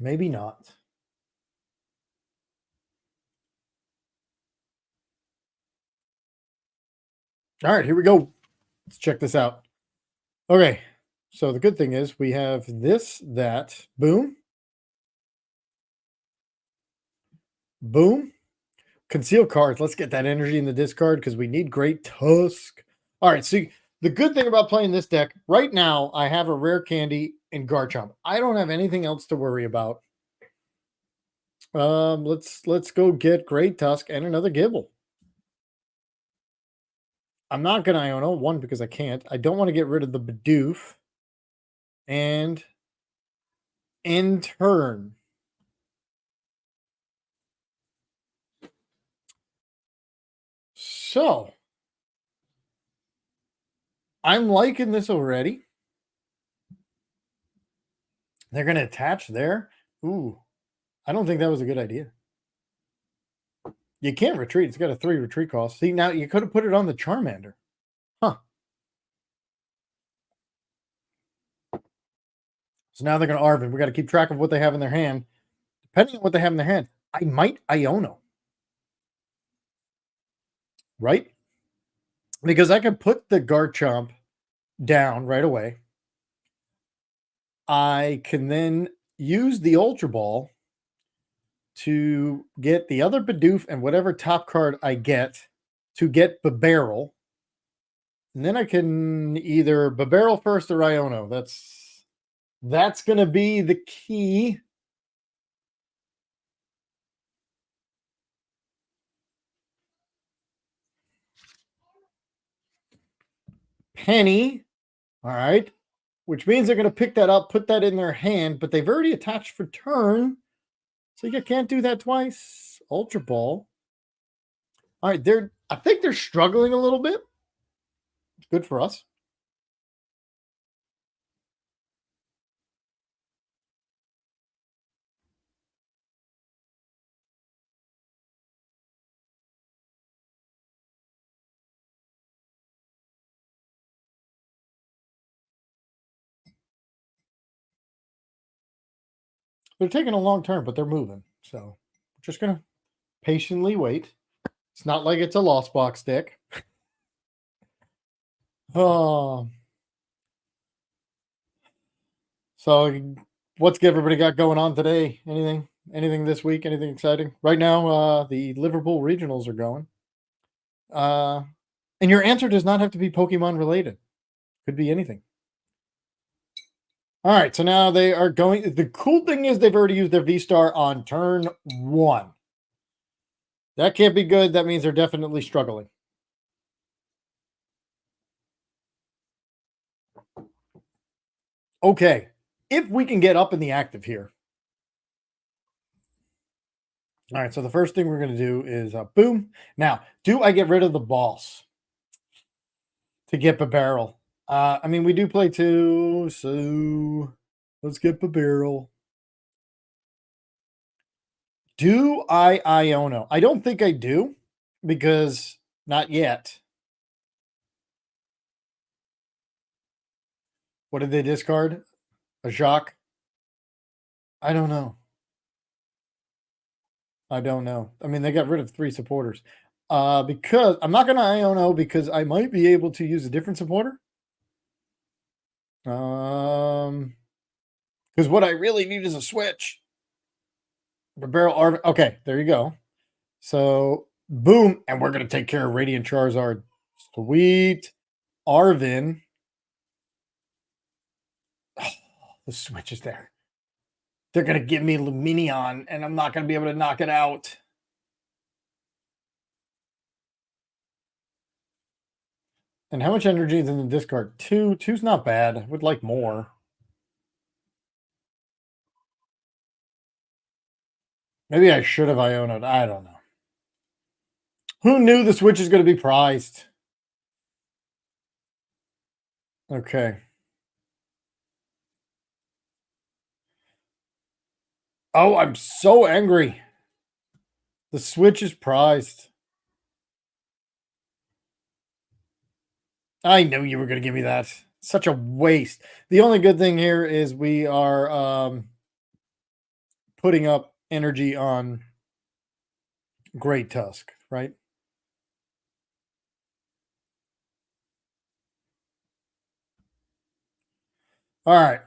Maybe not. All right, here we go. Let's check this out. Okay, so the good thing is we have this, that, boom, boom, conceal cards. Let's get that energy in the discard because we need Great Tusk. All right, so the good thing about playing this deck, right now, I have a rare candy in Garchomp. I don't have anything else to worry about. Let's go get Great Tusk and another Gibble. I'm not going to Iono, one, because I can't. I don't want to get rid of the Bidoof. And in turn, so I'm liking this already. They're going to attach there. Ooh, I don't think that was a good idea. You can't retreat. It's got a 3 retreat cost. See, now you could have put it on the Charmander. Huh. So now they're going to Arvin. We got to keep track of what they have in their hand. Depending on what they have in their hand, I might Iono. Right? Because I can put the Garchomp down right away. I can then use the Ultra Ball to get the other Bidoof and whatever top card I get to get Barrel. And then I can either Barrel first or Iono. That's going to be the key. Penny. All right. Which means they're going to pick that up, put that in their hand, but they've already attached for turn. So you can't do that twice. Ultra Ball. All right. I think they're struggling a little bit. It's good for us. They're taking a long turn, but they're moving. So we're just going to patiently wait. It's not like it's a Lost Box deck. Oh. So what's everybody got going on today? Anything this week? Anything exciting? Right now, the Liverpool regionals are going. And your answer does not have to be Pokemon related. Could be anything. All right, so now they are going. The cool thing is they've already used their V-Star on turn 1. That can't be good. That means they're definitely struggling. Okay, if we can get up in the active here. All right, so the first thing we're going to do is boom. Now, do I get rid of the boss to get a barrel? I mean, we do play 2, so let's get a barrel. Do I Iono? I don't think I do, because not yet. What did they discard? A Jacques? I don't know. I don't know. I mean, they got rid of 3 supporters. Because I'm not going to Iono because I might be able to use a different supporter. Because what I really need is a switch. The barrel Arvin. Okay, there you go. So boom, and we're gonna take care of Radiant Charizard. Sweet. Arvin. Oh, the switch is there. They're gonna give me Luminion, and I'm not gonna be able to knock it out. And how much energy is in the discard? 2. 2's not bad. I would like more. Maybe I should have Ionoed. I don't know. Who knew the Switch is going to be prized? Okay. Oh, I'm so angry. The Switch is prized. I knew you were going to give me that. Such a waste. The only good thing here is we are putting up energy on Great Tusk, right? All right.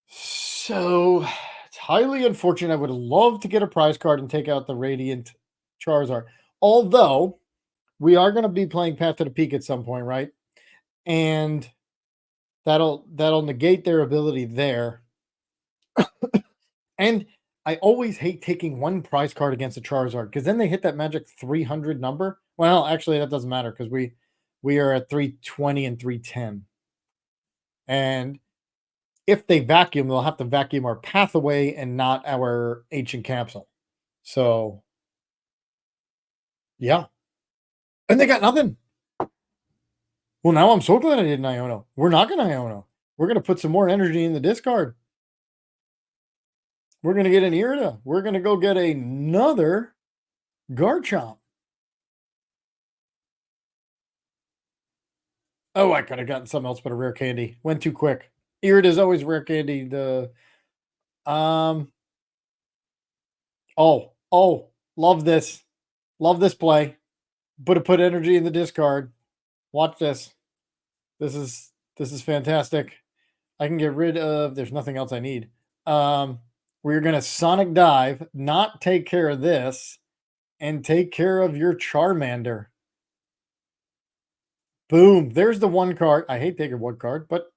So it's highly unfortunate. I would love to get a prize card and take out the Radiant Charizard. Although we are going to be playing Path to the Peak at some point, right? And that'll negate their ability there. And I always hate taking one prize card against a Charizard because then they hit that magic 300 number. Well, actually, that doesn't matter because we are at 320 and 310. And if they vacuum, they'll have to vacuum our path away and not our ancient capsule. So, yeah. And they got nothing. Well, now I'm so glad I didn't Iono. We're not going to Iono. We're going to put some more energy in the discard. We're going to get an Irida. We're going to go get another Garchomp. Oh, I could have gotten something else but a rare candy. Went too quick. Here it is, always rare candy. The um oh, love this. Love this play. Put energy in the discard. Watch this. This is fantastic. I can get rid of there's nothing else I need. Um we're gonna Sonic Dive, not take care of this, and take care of your Charmander. Boom. There's the one card. I hate taking one card, but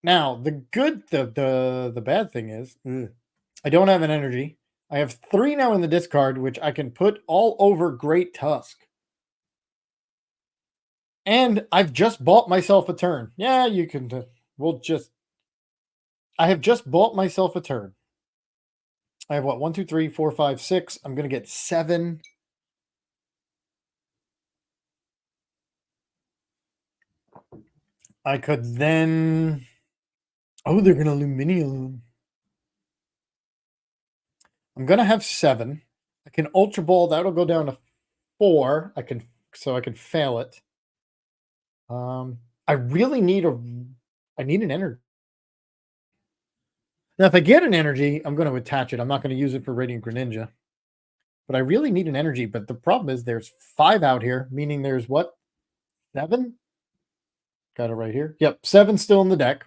now the bad thing is I don't have an energy. I have 3 now in the discard, which I can put all over Great Tusk. And I've just bought myself a turn. Yeah, you can. We'll just. I have just bought myself a turn. I have what? 1, 2, 3, 4, 5, 6. I'm going to get 7. I could then. Oh, they're going to Luminium. I'm going to have 7. I can Ultra Ball. That'll go down to 4. I can fail it. I really need I need an energy. Now, if I get an energy, I'm going to attach it. I'm not going to use it for Radiant Greninja. But I really need an energy. But the problem is there's 5 out here, meaning there's what? 7? Got it right here. Yep, 7 still in the deck.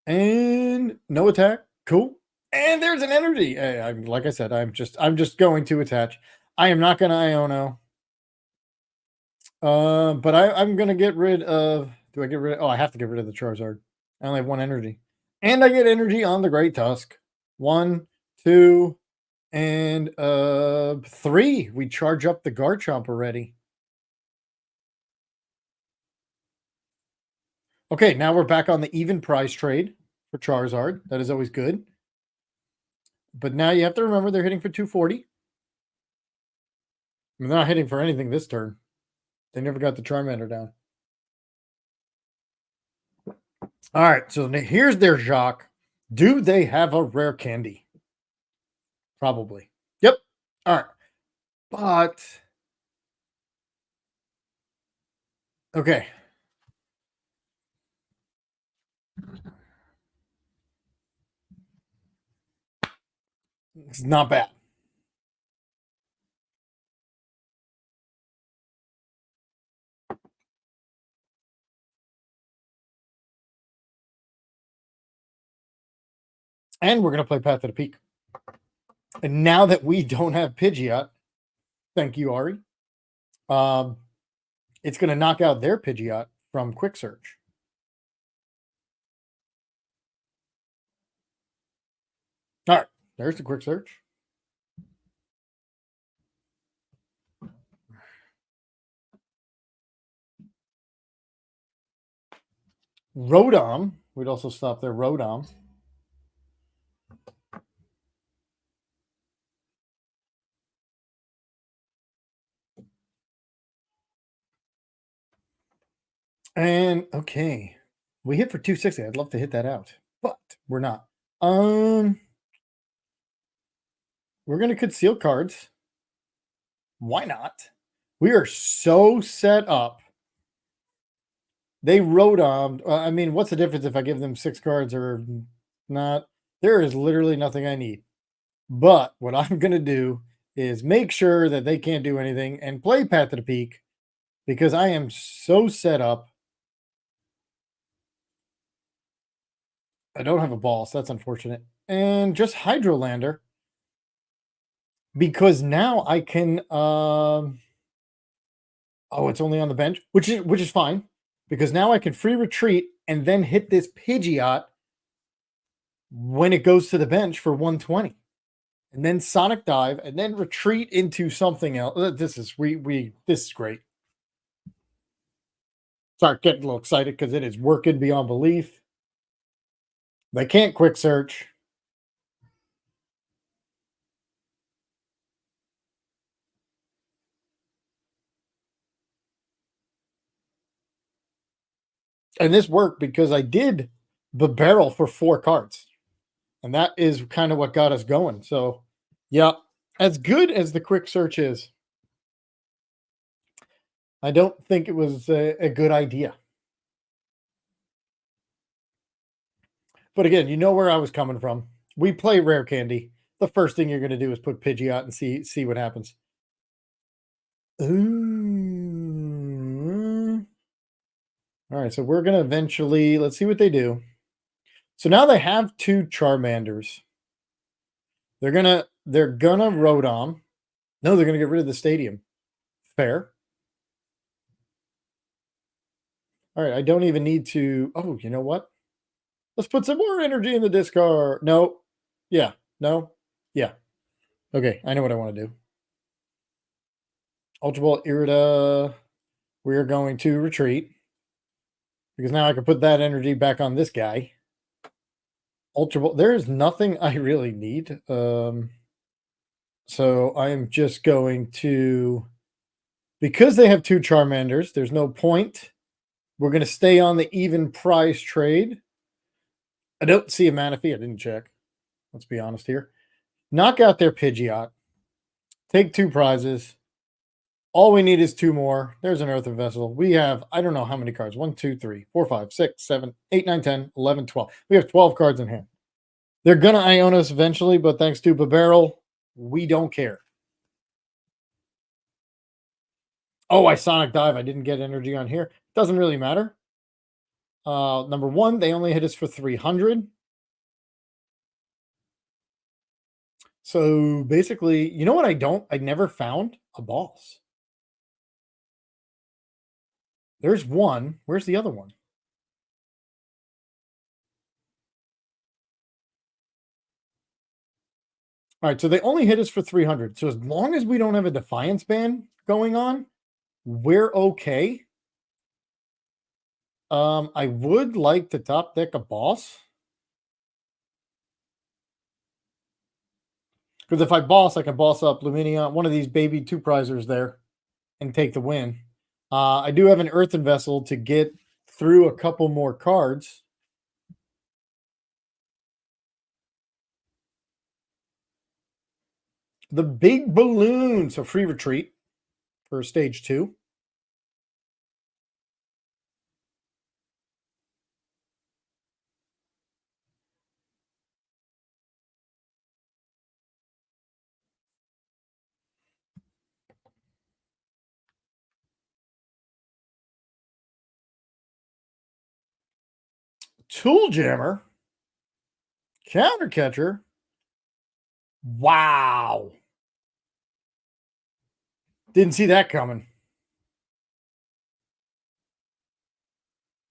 And no attack. Cool. And there's an energy. Hey, like I said, I'm just going to attach. I am not going to Iono. But I'm going to get rid of. Do I get rid of? Oh, I have to get rid of the Charizard. I only have 1 energy, and I get energy on the Great Tusk. 1, 2, and 3. We charge up the Garchomp already. Okay, now we're back on the even price trade for Charizard. That is always good. But now you have to remember they're hitting for 240. I mean, they're not hitting for anything this turn. They never got the Charmander down. All right, so here's their Jacques. Do they have a rare candy? Probably. Yep. All right. But okay. It's not bad. And we're going to play Path of the Peak. And now that we don't have Pidgeot, thank you, Ari, it's going to knock out their Pidgeot from Quick Search. All right, there's the Quick Search. Rotom. We'd also stop there. Rotom. And okay, we hit for 260. I'd love to hit that out, but we're not. We're gonna conceal cards. Why not? We are so set up. They Rotomed. I mean, what's the difference if I give them 6 cards or not? There is literally nothing I need. But what I'm gonna do is make sure that they can't do anything and play Path of the Peak because I am so set up. I don't have a ball, so that's unfortunate. And just Hydrolander. Because now I can oh, it's only on the bench, which is fine. Because now I can free retreat and then hit this Pidgeot when it goes to the bench for 120. And then Sonic Dive and then retreat into something else. This is this is great. Start getting a little excited because it is working beyond belief. They can't quick search. And this worked because I did the barrel for 4 cards. And that is kind of what got us going. So, yeah, as good as the quick search is, I don't think it was a good idea. But again, you know where I was coming from. We play rare candy. The first thing you're going to do is put Pidgeot and see what happens. Ooh. All right, so we're going to eventually let's see what they do. So now they have two Charmanders. They're gonna Rotom. No, they're gonna get rid of the stadium. Fair. All right, I don't even need to. Oh, you know what? Let's put some more energy in the discard. No. Yeah. No. Yeah. Okay, I know what I want to do. Ultra Ball Irida. We're going to retreat because now I can put that energy back on this guy. Ultra Ball. There is nothing I really need. So I am just going to because they have two Charmanders. There's no point. We're going to stay on the even price trade. I don't see a Manaphy. I didn't check. Let's be honest here. Knock out their Pidgeot. Take two prizes. All we need is two more. There's an Earthen Vessel. We have, I don't know how many cards. 1, 2, 3, 4, 5, 6, 7, 8, 9, 10, 11, 12. We have 12 cards in hand. They're going to Ion us eventually, but thanks to Barrel, we don't care. Oh, I Sonic Dive. I didn't get energy on here. Doesn't really matter. Number one, they only hit us for 300. So basically, you know what I never found? A boss. There's one. Where's the other one? All right, so they only hit us for 300. So as long as we don't have a Defiance ban going on, we're okay. I would like to top deck a boss. Because if I boss, I can boss up Luminia, one of these baby two prizers there, and take the win. I do have an Earthen Vessel to get through a couple more cards. The big balloon. So free retreat for stage 2. Tool Jammer. Counter Catcher. Wow. Didn't see that coming.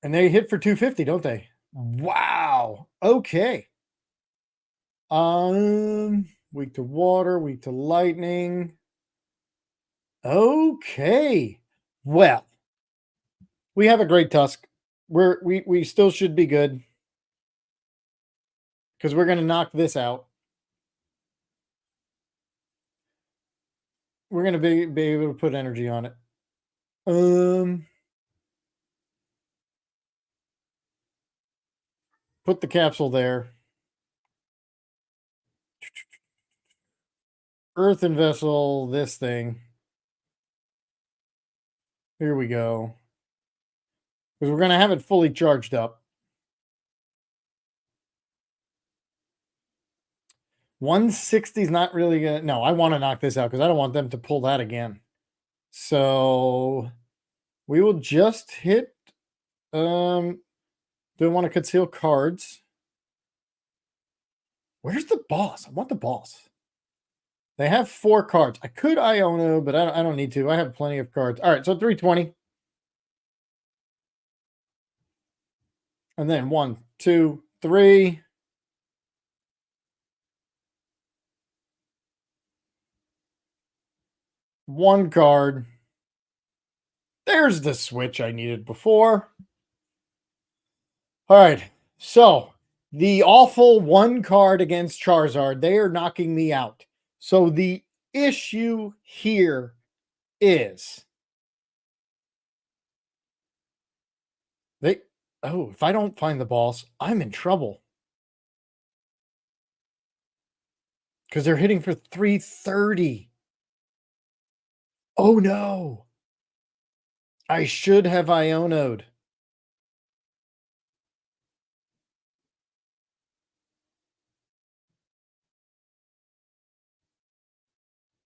And they hit for 250, don't they? Wow. Okay. Weak to water, weak to lightning. Okay. Well, we have a great Tusk. We still should be good because we're going to knock this out. We're going to be able to put energy on it. Put the capsule there. Earthen Vessel, this thing. Here we go. Because we're going to have it fully charged up. 160 is not really going to... No, I want to knock this out because I don't want them to pull that again. So we will just hit... do I want to conceal cards? Where's the boss? I want the boss. They have 4 cards. I could Iono, but I don't need to. I have plenty of cards. All right, so 320. And then 1, 2, 3. One card. There's the switch I needed before. All right, so the awful one card against Charizard, they are knocking me out. So the issue here is if I don't find the boss, I'm in trouble. Because they're hitting for 330. Oh no. I should have Iono'd.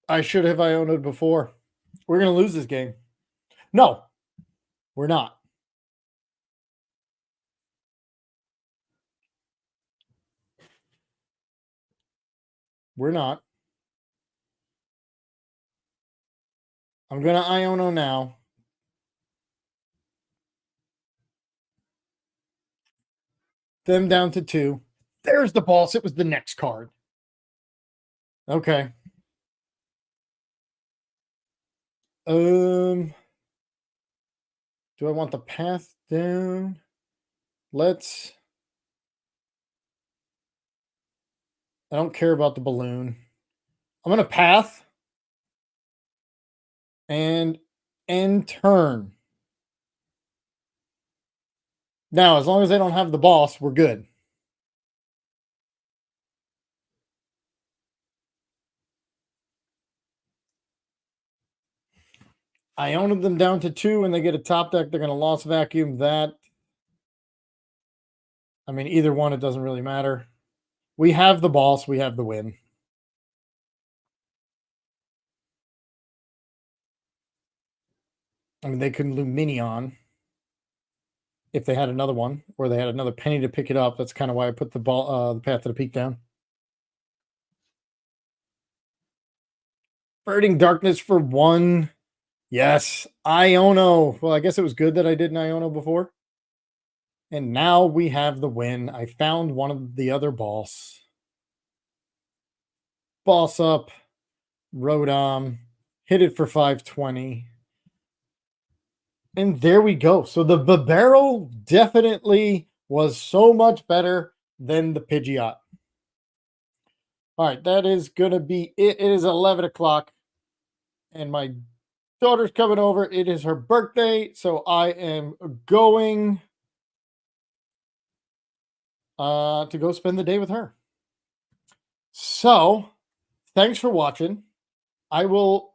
I should have Iono'd before. We're going to lose this game. No, we're not. We're not. I'm going to Iono now. Them down to 2. There's the boss. It was the next card. Okay. Do I want the path down? Let's. I don't care about the balloon. I'm going to path and end turn. Now, as long as I don't have the boss, we're good. I owned them down to 2 and they get a top deck. They're going to lost vacuum that. I mean, either one, it doesn't really matter. We have the boss. We have the win. I mean, they could Luminion if they had another one, or they had another penny to pick it up. That's kind of why I put the Path to the Peak down. Burning Darkness for 1. Yes, Iono. Well, I guess it was good that I did an Iono before. And now we have the win. I found one of the other boss. Boss up, Rodom, hit it for 520. And there we go. So the Babero definitely was so much better than the Pidgeot. All right, that is going to be it. It is 11 o'clock. And my daughter's coming over. It is her birthday. So I am going to go spend the day with her. So thanks for watching. I will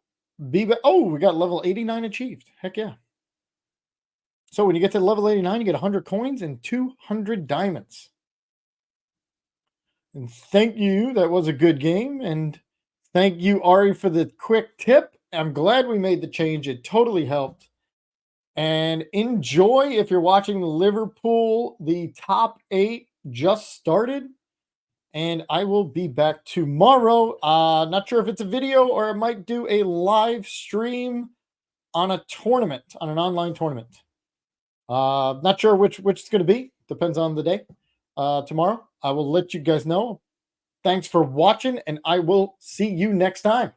be back. Oh, we got level 89 achieved. Heck yeah. So when you get to level 89, you get 100 coins and 200 diamonds. And thank you. That was a good game. And thank you, Ari, for the quick tip. I'm glad we made the change. It totally helped. And enjoy if you're watching Liverpool. The top 8 just started. And I will be back tomorrow. Not sure if it's a video or I might do a live stream on a tournament, on an online tournament. Not sure which it's going to be. Depends on the day. Tomorrow, I will let you guys know. Thanks for watching, and I will see you next time.